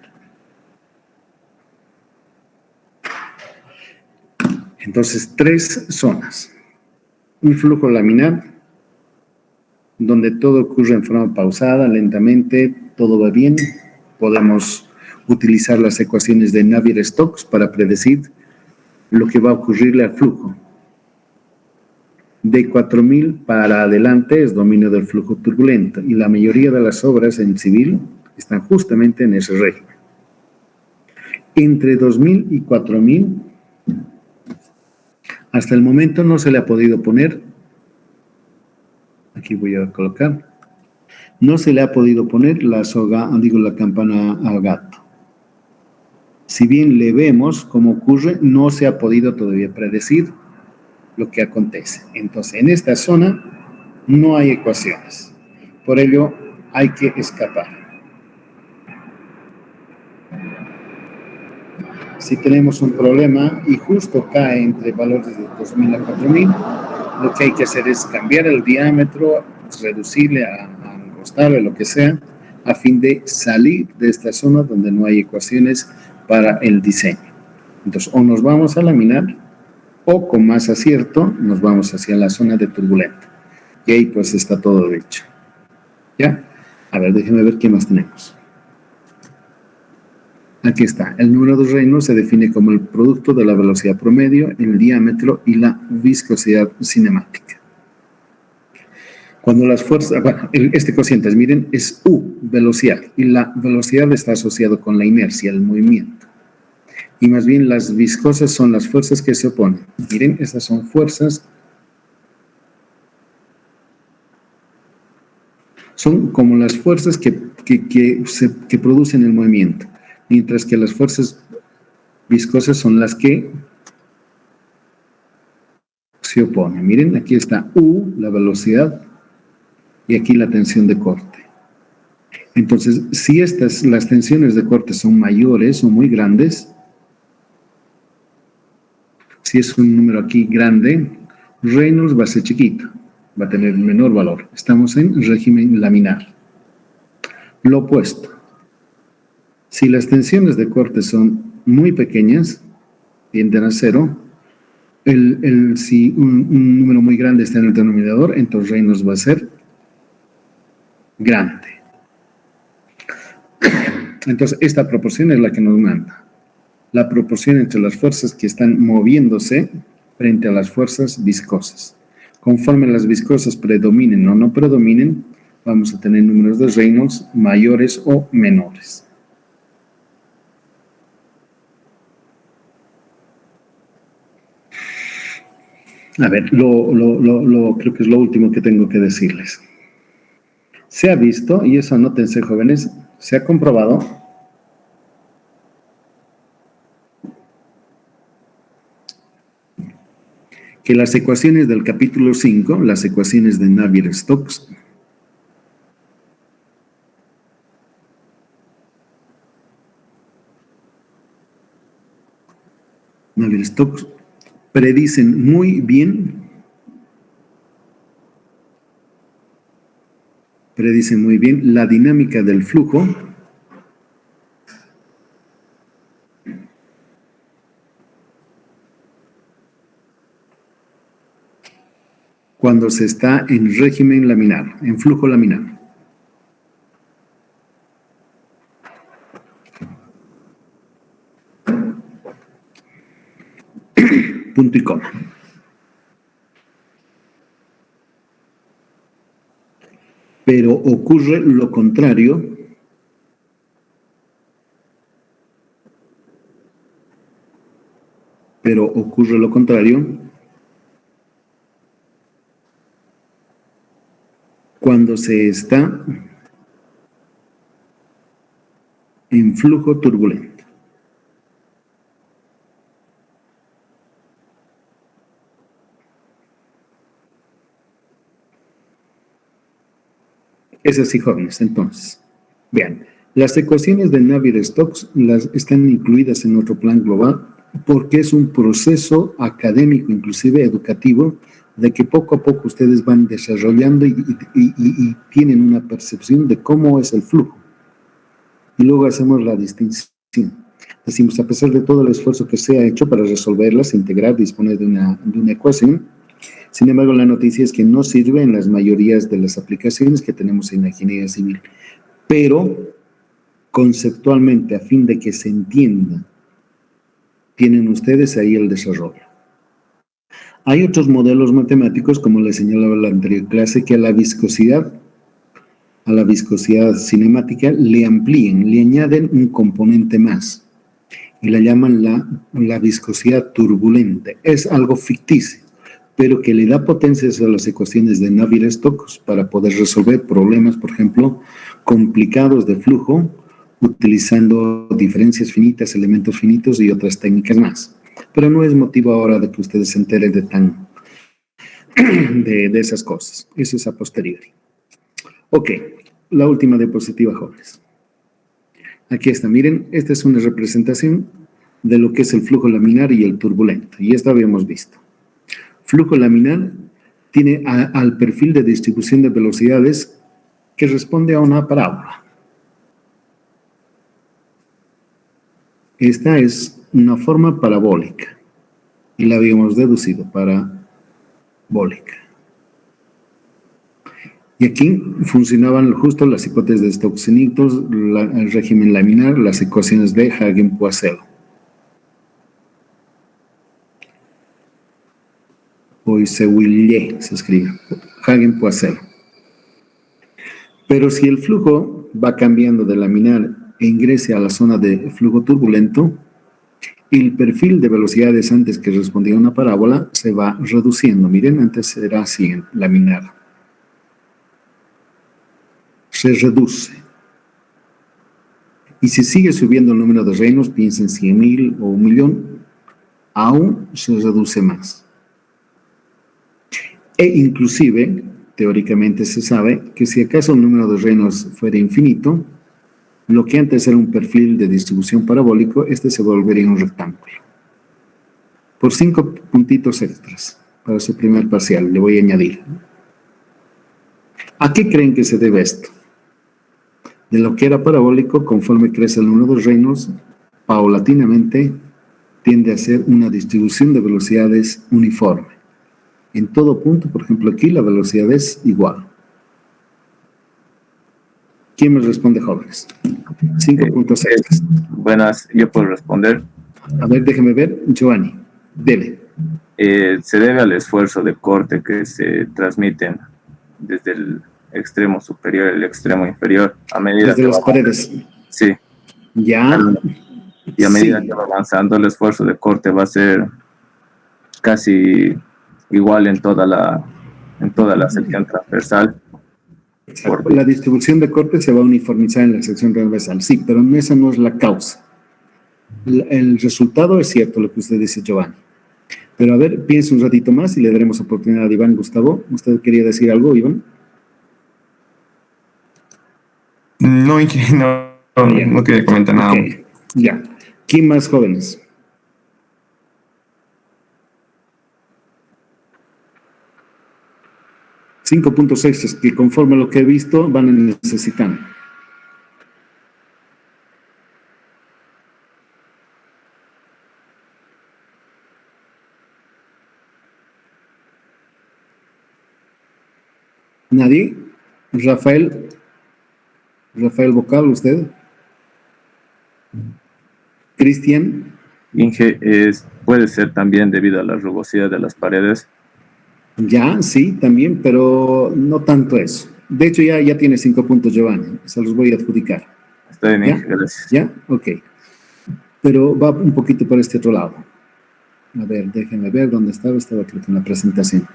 S1: Entonces, 3 zonas. Un flujo laminar, donde todo ocurre en forma pausada, lentamente, todo va bien. Podemos utilizar las ecuaciones de Navier-Stokes para predecir lo que va a ocurrirle al flujo. De 4000 para adelante es dominio del flujo turbulento y la mayoría de las obras en civil están justamente en ese régimen. Entre 2000 y 4000, hasta el momento no se le ha podido poner, aquí voy a colocar, no se le ha podido poner la campana al gato. Si bien le vemos cómo ocurre, no se ha podido todavía predecir lo que acontece. Entonces, en esta zona no hay ecuaciones. Por ello, hay que escapar. Si tenemos un problema y justo cae entre valores de 2000 a 4000, lo que hay que hacer es cambiar el diámetro, reducirle a angostarle, lo que sea, a fin de salir de esta zona donde no hay ecuaciones para el diseño. Entonces, o nos vamos a laminar, o con más acierto nos vamos hacia la zona de turbulento. Y ahí pues está todo dicho. ¿Ya? A ver, déjenme ver qué más tenemos. Aquí está. El número de Reynolds se define como el producto de la velocidad promedio, el diámetro y la viscosidad cinemática. Cuando las fuerzas, bueno, este cociente, miren, es U, velocidad, y la velocidad está asociado con la inercia, el movimiento. Y más bien las viscosas son las fuerzas que se oponen. Miren, estas son fuerzas, son como las fuerzas que producen el movimiento, mientras que las fuerzas viscosas son las que se oponen. Miren, aquí está U, la velocidad, y aquí la tensión de corte. Entonces, si las tensiones de corte son mayores o muy grandes, si es un número aquí grande, Reynolds va a ser chiquito, va a tener menor valor. Estamos en régimen laminar. Lo opuesto, si las tensiones de corte son muy pequeñas, tienden a 0, si un número muy grande está en el denominador, entonces Reynolds va a ser grande. Entonces, esta proporción es la que nos manda. La proporción entre las fuerzas que están moviéndose frente a las fuerzas viscosas. Conforme las viscosas predominen o no predominen, vamos a tener números de Reynolds mayores o menores. A ver, creo que es lo último que tengo que decirles. Se ha visto, y eso anótense, jóvenes, se ha comprobado que las ecuaciones del capítulo 5, las ecuaciones de Navier-Stokes, predicen muy bien la dinámica del flujo cuando se está en régimen laminar, en flujo laminar. Punto y coma. Pero ocurre lo contrario cuando se está en flujo turbulento. Es así, jóvenes. Entonces, vean, las ecuaciones de Navier-Stokes están incluidas en nuestro plan global porque es un proceso académico, inclusive educativo, de que poco a poco ustedes van desarrollando y tienen una percepción de cómo es el flujo. Y luego hacemos la distinción. Decimos, a pesar de todo el esfuerzo que se ha hecho para resolverlas, integrar, disponer de una ecuación, sin embargo, la noticia es que no sirve en las mayorías de las aplicaciones que tenemos en la ingeniería civil. Pero, conceptualmente, a fin de que se entienda, tienen ustedes ahí el desarrollo. Hay otros modelos matemáticos, como les señalaba en la anterior clase, que a la viscosidad cinemática le amplían, le añaden un componente más y la llaman la viscosidad turbulente. Es algo ficticio, pero que le da potencias a las ecuaciones de Navier-Stokes para poder resolver problemas, por ejemplo, complicados de flujo, utilizando diferencias finitas, elementos finitos y otras técnicas más. Pero no es motivo ahora de que ustedes se enteren de esas cosas. Eso es a posteriori. Ok, la última diapositiva, jóvenes. Aquí está, miren, esta es una representación de lo que es el flujo laminar y el turbulento, y esto habíamos visto. Flujo laminar tiene al perfil de distribución de velocidades que responde a una parábola. Esta es una forma parabólica y la habíamos deducido parabólica. Y aquí funcionaban justo las hipótesis de Stokes-Nichols, el régimen laminar, las ecuaciones de Hagen-Poiseuille. Poiseuille se escribe, Hagen-Poiseuille. Pero si el flujo va cambiando de laminar e ingrese a la zona de flujo turbulento, el perfil de velocidades antes que respondía a una parábola se va reduciendo. Miren, antes era así en laminar. Se reduce. Y si sigue subiendo el número de reinos, piensen 100.000 o 1.000.000, aún se reduce más. E inclusive, teóricamente se sabe que si acaso el número de reinos fuera infinito, lo que antes era un perfil de distribución parabólico, este se volvería un rectángulo. Por 5 puntitos extras para su primer parcial, le voy a añadir. ¿A qué creen que se debe esto? De lo que era parabólico, conforme crece el número de reinos, paulatinamente tiende a ser una distribución de velocidades uniforme. En todo punto, por ejemplo, aquí la velocidad es igual. ¿Quién me responde, jóvenes? 5 puntos extras.
S4: Buenas, yo puedo responder.
S1: A ver, déjeme ver. Giovanni, debe.
S4: Se debe al esfuerzo de corte que se transmiten desde el extremo superior al extremo inferior. A medida
S1: desde
S4: que
S1: las paredes.
S4: Sí.
S1: Ya.
S4: Y a medida que va avanzando, el esfuerzo de corte va a ser casi igual en toda la sección transversal.
S1: Exacto. La distribución de corte se va a uniformizar en la sección transversal, sí, pero esa no es la causa. El resultado es cierto, lo que usted dice, Giovanni. Pero a ver, piense un ratito más y le daremos oportunidad a Iván. Gustavo, ¿usted quería decir algo, Iván?
S3: No quería comentar nada.
S1: Okay. Ya. ¿Quién más jóvenes? Cinco puntos extras que conforme a lo que he visto van a necesitar. ¿Nadie? Rafael Vocal, ¿usted? Cristian.
S4: Inge, puede ser también debido a la rugosidad de las paredes.
S1: Ya, sí, también, pero no tanto eso. De hecho, ya tiene 5 puntos, Giovanni. Se los voy a adjudicar.
S4: Está bien,
S1: ¿Ya?
S4: Inge, gracias.
S1: ¿Ya? Ok. Pero va un poquito por este otro lado. A ver, déjenme ver dónde estaba. Estaba creo que en la presentación.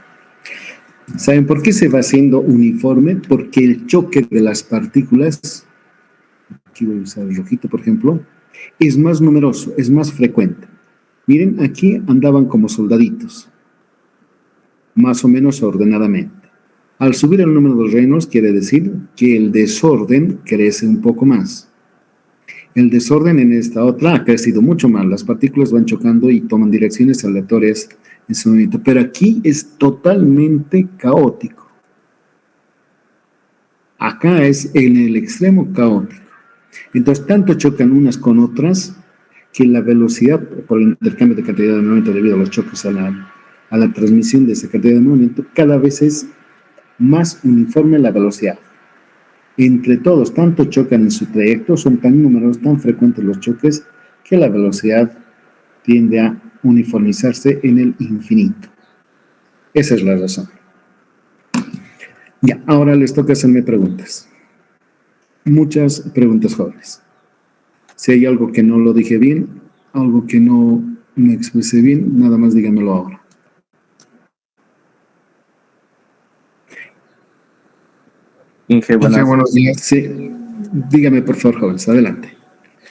S1: ¿Saben por qué se va haciendo uniforme? Porque el choque de las partículas, aquí voy a usar el rojito, por ejemplo, es más numeroso, es más frecuente. Miren, aquí andaban como soldaditos, más o menos ordenadamente. Al subir el número de reinos, quiere decir que el desorden crece un poco más. El desorden en esta otra ha crecido mucho más. Las partículas van chocando y toman direcciones aleatorias en su momento. Pero aquí es totalmente caótico. Acá es en el extremo caótico. Entonces, tanto chocan unas con otras que la velocidad, por el intercambio de cantidad de movimiento debido a los choques a la transmisión de esa cantidad de movimiento, cada vez es más uniforme la velocidad. Entre todos, tanto chocan en su trayecto, son tan numerosos, tan frecuentes los choques, que la velocidad tiende a uniformizarse en el infinito. Esa es la razón. Ya, ahora les toca hacerme preguntas. Muchas preguntas jóvenes. Si hay algo que no lo dije bien, algo que no me expresé bien, nada más díganmelo ahora.
S4: Inge,
S3: buenos días.
S1: Sí, dígame por favor, jóvenes, adelante.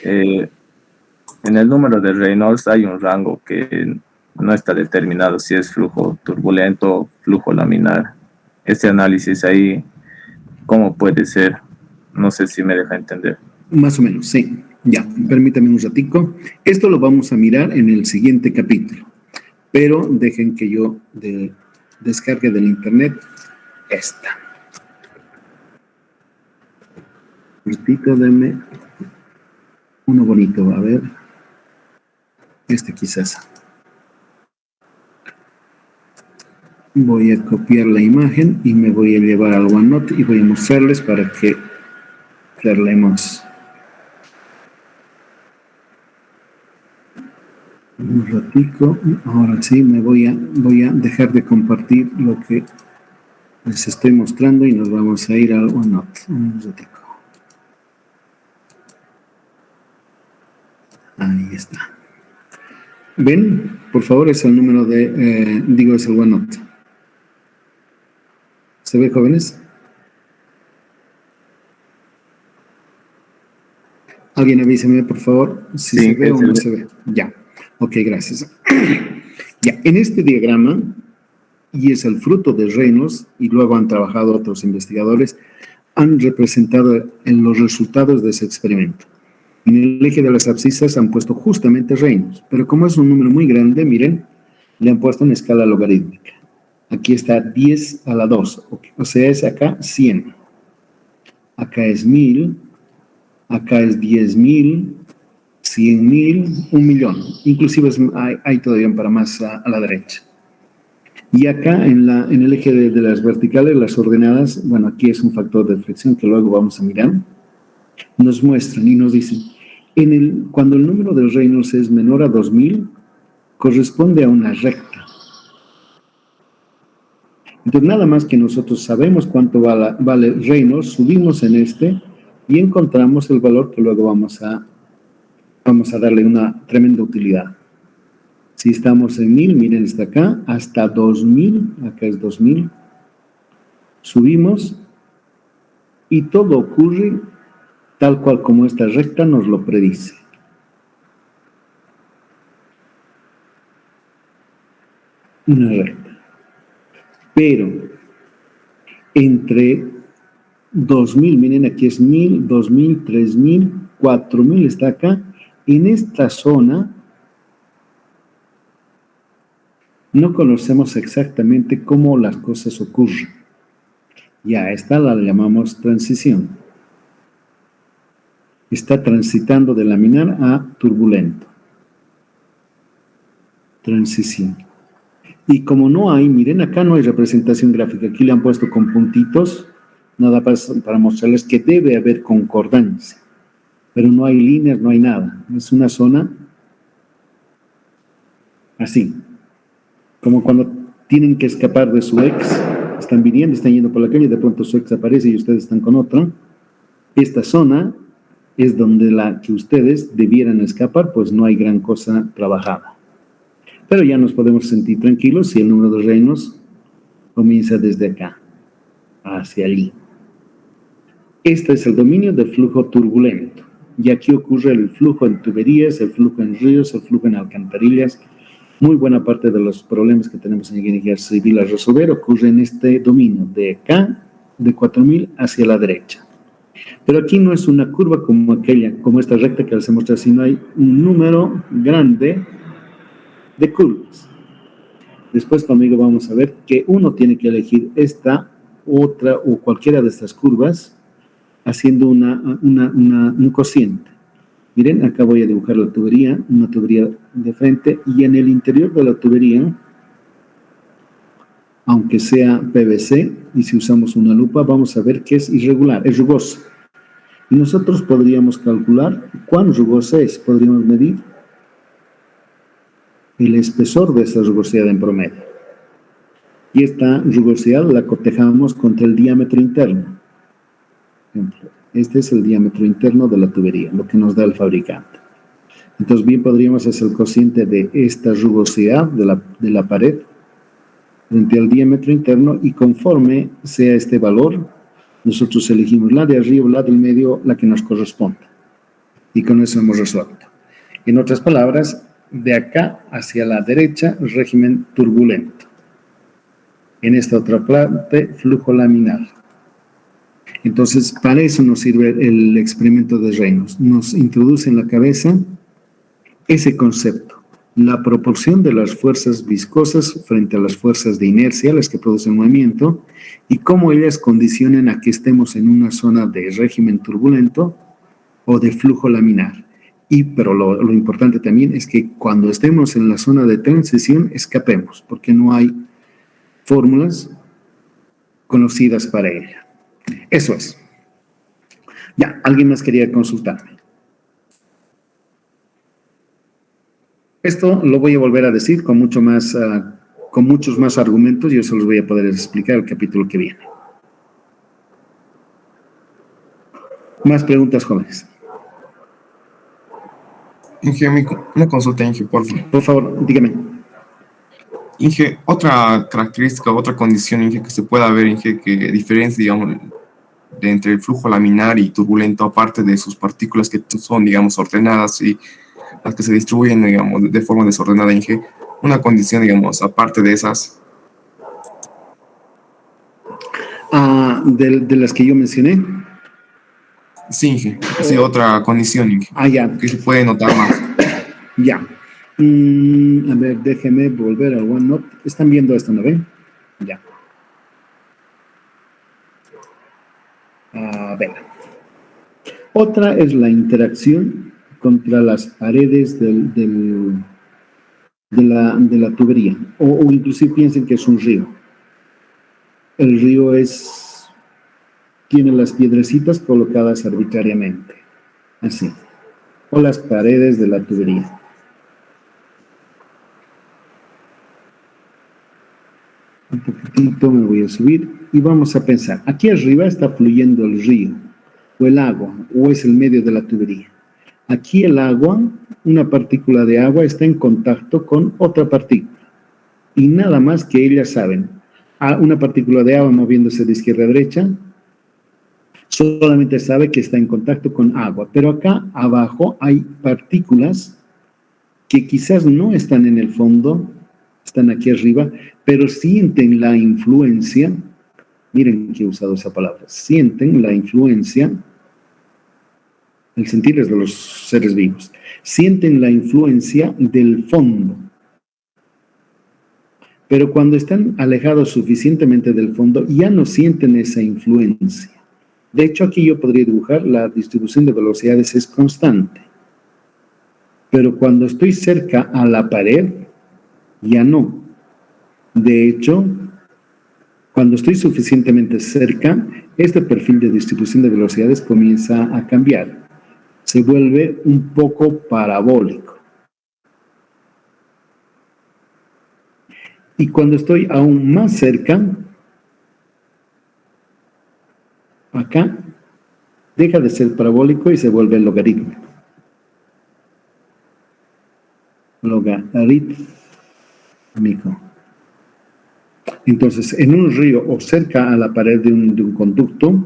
S4: En el número de Reynolds hay un rango que no está determinado si es flujo turbulento o flujo laminar. Este análisis ahí, ¿cómo puede ser? No sé si me deja entender.
S1: Más o menos, sí. Ya, permítame un ratico. Esto lo vamos a mirar en el siguiente capítulo, pero dejen que yo descargue del internet esta. Repito, denme uno bonito, a ver. Este quizás. Voy a copiar la imagen y me voy a llevar al OneNote y voy a mostrarles para que charlemos. Un ratico. Ahora sí, me voy a dejar de compartir lo que les estoy mostrando y nos vamos a ir al OneNote. Un ratico. Ahí está. ¿Ven? Por favor, es el número de, es el OneNote. ¿Se ve, jóvenes? Alguien avíseme, por favor, si
S4: Sí,
S1: se ve o no se ve. Ya. Ok, gracias. Ya, en este diagrama, y es el fruto de Reynolds, y luego han trabajado otros investigadores, han representado en los resultados de ese experimento. En el eje de las abscisas han puesto justamente Reynolds, pero como es un número muy grande, miren, le han puesto en escala logarítmica. Aquí está 10 a la 2, o sea, es acá 100. Acá es 1000, acá es 10.000, 100.000, 1.000.000. Inclusive hay todavía para más a la derecha. Y acá en el eje de las verticales, las ordenadas, bueno, aquí es un factor de flexión que luego vamos a mirar, nos muestran y nos dicen, cuando el número de Reynolds es menor a 2000, corresponde a una recta. Entonces, nada más que nosotros sabemos cuánto vale Reynolds, subimos en este y encontramos el valor que luego vamos a darle una tremenda utilidad. Si estamos en 1000, miren, está acá, hasta 2000, acá es 2000. Subimos y todo ocurre tal cual como esta recta nos lo predice. Una recta. Pero entre 2000, miren, aquí es 1000, 2000, 3000, 4000 está acá. En esta zona no conocemos exactamente cómo las cosas ocurren. Ya, esta la llamamos transición. Está transitando de laminar a turbulento. Transición. Y como no hay, miren, acá no hay representación gráfica. Aquí le han puesto con puntitos, nada para mostrarles que debe haber concordancia. Pero no hay líneas, no hay nada. Es una zona así. Como cuando tienen que escapar de su ex, están viniendo, están yendo por la calle, de pronto su ex aparece y ustedes están con otro. Esta zona es donde la que ustedes debieran escapar, pues no hay gran cosa trabajada. Pero ya nos podemos sentir tranquilos si el número de reinos comienza desde acá, hacia allí. Este es el dominio del flujo turbulento. Y aquí ocurre el flujo en tuberías, el flujo en ríos, el flujo en alcantarillas. Muy buena parte de los problemas que tenemos en ingeniería civil a resolver ocurre en este dominio, de acá, de 4000 hacia la derecha. Pero aquí no es una curva como aquella, como esta recta que les he mostrado, sino hay un número grande de curvas. Después conmigo vamos a ver que uno tiene que elegir esta, otra o cualquiera de estas curvas, haciendo un cociente. Miren, acá voy a dibujar la tubería, una tubería de frente, y en el interior de la tubería, aunque sea PVC, y si usamos una lupa, vamos a ver que es irregular, es rugosa. Y nosotros podríamos calcular cuán rugosa es, podríamos medir el espesor de esa rugosidad en promedio. Y esta rugosidad la cotejamos contra el diámetro interno. Por ejemplo, este es el diámetro interno de la tubería, lo que nos da el fabricante. Entonces, bien podríamos hacer el cociente de esta rugosidad de la pared frente al diámetro interno, y conforme sea este valor, nosotros elegimos la de arriba, la del medio, la que nos corresponda. Y con eso hemos resuelto. En otras palabras, de acá hacia la derecha, régimen turbulento. En esta otra parte, flujo laminar. Entonces, para eso nos sirve el experimento de Reynolds. Nos introduce en la cabeza ese concepto, la proporción de las fuerzas viscosas frente a las fuerzas de inercia, las que producen movimiento, y cómo ellas condicionan a que estemos en una zona de régimen turbulento o de flujo laminar. Pero lo importante también es que cuando estemos en la zona de transición, escapemos, porque no hay fórmulas conocidas para ella. Eso es. Ya, ¿alguien más quería consultarme? Esto lo voy a volver a decir con muchos más argumentos, y yo se los voy a poder explicar el capítulo que viene. Más preguntas, jóvenes.
S3: Inge, una consulta, Inge, por favor.
S1: Por favor, dígame.
S3: Inge, otra característica, otra condición, Inge, que se pueda ver, Inge, que diferencia, digamos, entre el flujo laminar y turbulento, aparte de sus partículas que son, digamos, ordenadas y las que se distribuyen, digamos, de forma desordenada, Inge, una condición, digamos, aparte de esas.
S1: De las que yo mencioné.
S3: Sí, Inge, sí, otra condición, Inge.
S1: Ya.
S3: Que se puede notar más.
S1: Ya. A ver, déjeme volver al OneNote. ¿Están viendo esto, no ven? Ya. A ver. Otra es la interacción contra las paredes de la tubería. O inclusive piensen que es un río. El río tiene las piedrecitas colocadas arbitrariamente. Así. O las paredes de la tubería. Un poquitito me voy a subir y vamos a pensar. Aquí arriba está fluyendo el río, o el agua, o es el medio de la tubería. Aquí el agua una partícula de agua está en contacto con otra partícula. Y nada más que ellas saben. Una partícula de agua moviéndose de izquierda a derecha, solamente sabe que está en contacto con agua. Pero acá abajo hay partículas que quizás no están en el fondo, están aquí arriba, pero sienten la influencia. Miren que he usado esa palabra. Sienten la influencia. El sentir es de los seres vivos. Sienten la influencia del fondo. Pero cuando están alejados suficientemente del fondo, ya no sienten esa influencia. De hecho, aquí yo podría dibujar la distribución de velocidades es constante. Pero cuando estoy cerca a la pared, ya no. De hecho, cuando estoy suficientemente cerca, este perfil de distribución de velocidades comienza a cambiar. Se vuelve un poco parabólico. Y cuando estoy aún más cerca, acá deja de ser parabólico y se vuelve logarítmico. Logarítmico. Entonces, en un río o cerca a la pared de un conducto,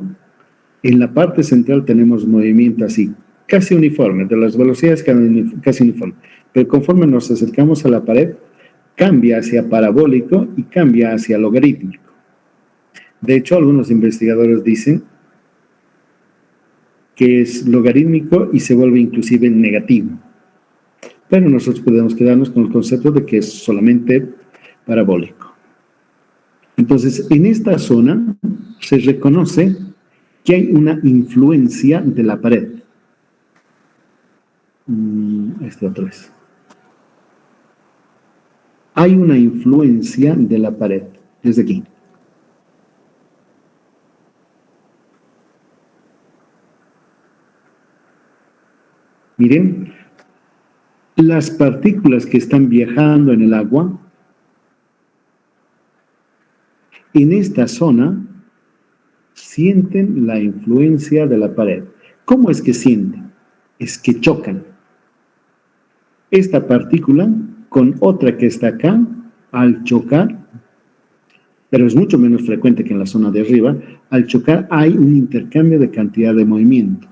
S1: en la parte central tenemos movimiento así, casi uniforme, de las velocidades casi uniforme. Pero conforme nos acercamos a la pared, cambia hacia parabólico y cambia hacia logarítmico. De hecho, algunos investigadores dicen que es logarítmico y se vuelve inclusive negativo. Pero nosotros podemos quedarnos con el concepto de que es solamente parabólico. Entonces, en esta zona se reconoce que hay una influencia de la pared. Otra vez. Hay una influencia de la pared, desde aquí. Miren, las partículas que están viajando en el agua, en esta zona, sienten la influencia de la pared. ¿Cómo es que sienten? Es que chocan. Esta partícula con otra que está acá, al chocar, pero es mucho menos frecuente que en la zona de arriba, al chocar hay un intercambio de cantidad de movimiento.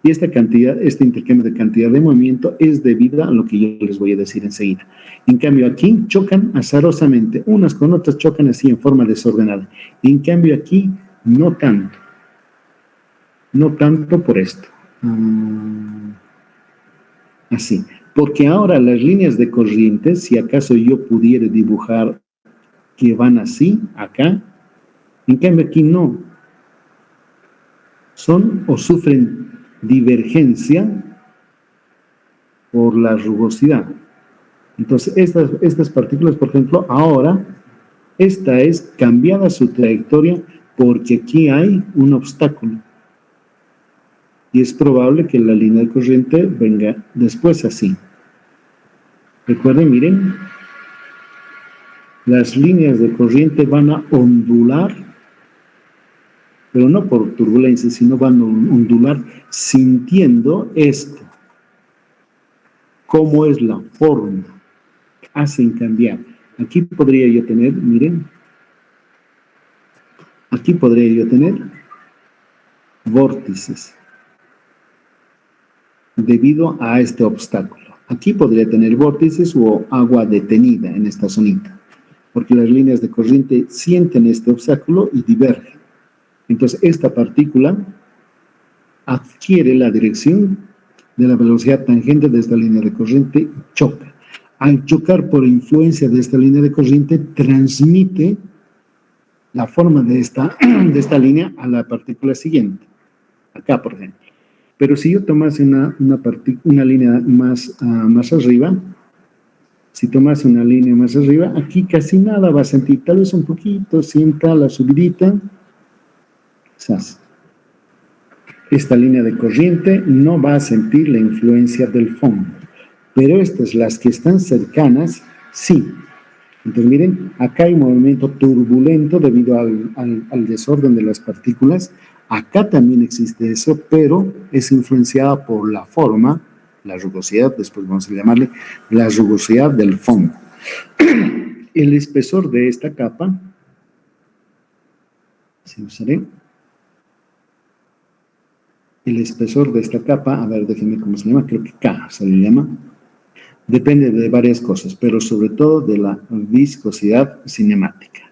S1: Y este intercambio de cantidad de movimiento es debido a lo que yo les voy a decir enseguida. En cambio aquí chocan azarosamente, unas con otras chocan así en forma desordenada. En cambio aquí no tanto. No tanto por esto. Así. Porque ahora las líneas de corriente, si acaso yo pudiera dibujar que van así, acá, en cambio aquí no. Son o sufren divergencia por la rugosidad. Entonces, estas partículas, por ejemplo, ahora, esta es cambiada su trayectoria porque aquí hay un obstáculo. Y es probable que la línea de corriente venga después así. Recuerden, miren, las líneas de corriente van a ondular, pero no por turbulencia, sino van a ondular sintiendo esto. ¿Cómo es la forma? Hacen cambiar. Aquí podría yo tener, miren, aquí podría yo tener vórtices debido a este obstáculo. Aquí podría tener vórtices o agua detenida en esta zonita, porque las líneas de corriente sienten este obstáculo y divergen. Entonces, esta partícula adquiere la dirección de la velocidad tangente de esta línea de corriente y choca. Al chocar por influencia de esta línea de corriente, transmite la forma de esta línea a la partícula siguiente. Acá, por ejemplo. Pero si yo tomase una línea más arriba, si tomase una línea más arriba, aquí casi nada va a sentir, tal vez un poquito, sienta la subidita. Quizás. Esta línea de corriente no va a sentir la influencia del fondo, pero estas, las que están cercanas, sí. Entonces miren, acá hay movimiento turbulento debido al desorden de las partículas. Acá también existe eso, pero es influenciada por la forma la rugosidad, después vamos a llamarle la rugosidad del fondo. El espesor de esta capa, si usaré, el espesor de esta capa, a ver, déjenme cómo se llama, creo que K se le llama, depende de varias cosas, pero sobre todo de la viscosidad cinemática.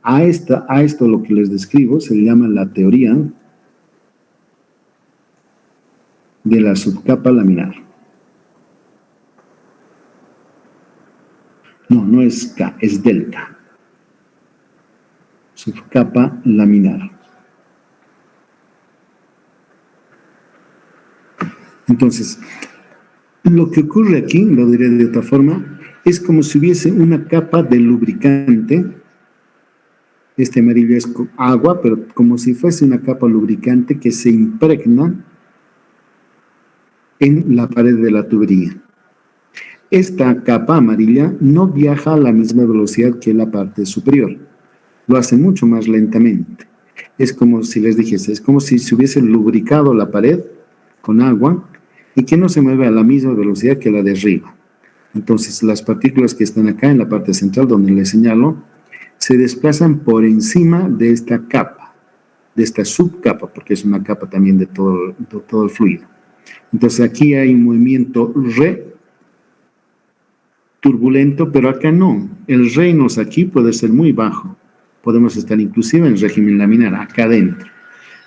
S1: A esto lo que les describo se le llama la teoría de la subcapa laminar. No es K, es delta. Subcapa laminar. Entonces, lo que ocurre aquí, lo diré de otra forma, es como si hubiese una capa de lubricante. Este amarillo es agua, pero como si fuese una capa lubricante que se impregna en la pared de la tubería. Esta capa amarilla no viaja a la misma velocidad que la parte superior. Lo hace mucho más lentamente. Es como si les dijese, es como si se hubiese lubricado la pared con agua y que no se mueve a la misma velocidad que la de arriba. Entonces, las partículas que están acá en la parte central, donde les señalo, se desplazan por encima de esta capa, de esta subcapa, porque es una capa también de todo el fluido. Entonces, aquí hay un movimiento turbulento, pero acá no. El reinos aquí puede ser muy bajo. Podemos estar inclusive en régimen laminar, acá adentro.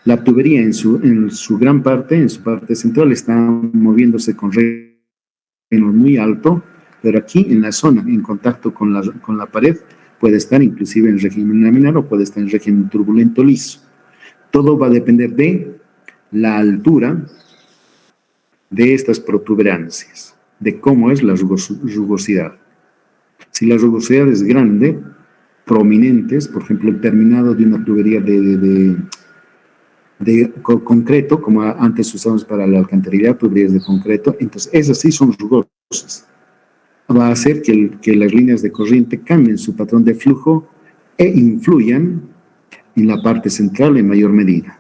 S1: La tubería en su gran parte, en su parte central, está moviéndose con reinos muy alto, pero aquí en la zona, en contacto con la pared, puede estar inclusive en régimen laminar o puede estar en régimen turbulento liso. Todo va a depender de la altura de estas protuberancias, de cómo es la rugosidad. Si la rugosidad es grande, prominentes, por ejemplo, el terminado de una tubería de concreto, como antes usamos para la alcantarillado, tuberías de concreto, entonces esas sí son rugosas. Va a hacer que las líneas de corriente cambien su patrón de flujo e influyan en la parte central en mayor medida.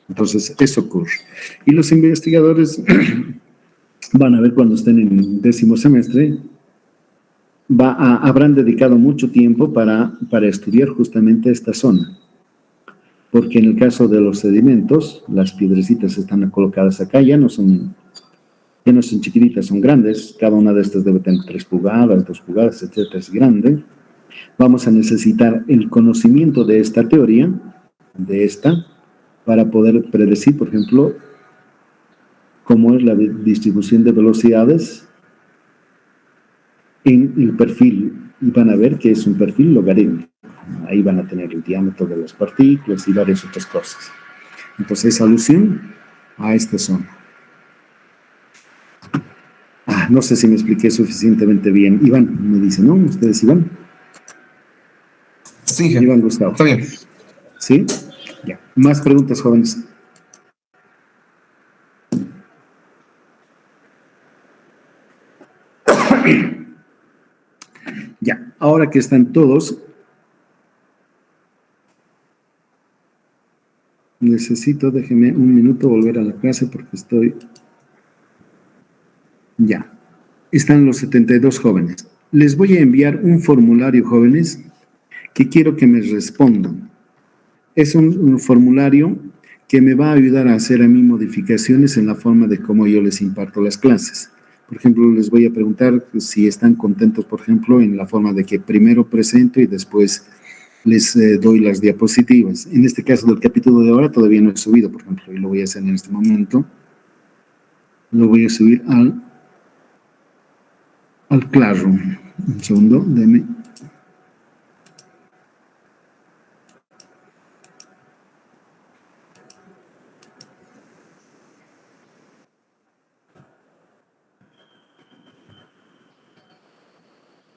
S1: Entonces, eso ocurre. Y los investigadores van a ver cuando estén en 10º semestre, habrán dedicado mucho tiempo para estudiar justamente esta zona. Porque en el caso de los sedimentos, las piedrecitas están colocadas acá, ya no son chiquititas, son grandes. Cada una de estas debe tener 3 pulgadas, 2 pulgadas, etcétera, es grande. Vamos a necesitar el conocimiento de esta teoría, para poder predecir, por ejemplo, cómo es la distribución de velocidades en el perfil. Y van a ver que es un perfil logarítmico. Ahí van a tener el diámetro de las partículas y varias otras cosas. Entonces, es alusión a esta zona. No sé si me expliqué suficientemente bien. Iván, me dice, ¿no? ¿Ustedes, Iván?
S3: Sí,
S1: Iván Gustavo.
S3: Está bien.
S1: ¿Sí? Ya. Más preguntas, jóvenes. Ya. Ahora que están todos, déjenme un minuto volver a la clase porque estoy... Ya. Están los 72 jóvenes. Les voy a enviar un formulario, jóvenes, que quiero que me respondan. Es un formulario que me va a ayudar a hacer a mí modificaciones en la forma de cómo yo les imparto las clases. Por ejemplo, les voy a preguntar si están contentos, por ejemplo, en la forma de que primero presento y después les doy las diapositivas. En este caso del capítulo de ahora todavía no he subido, por ejemplo, y lo voy a hacer en este momento. Lo voy a subir al Classroom. Un segundo, denme.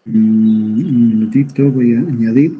S1: Un minutito, voy a añadir.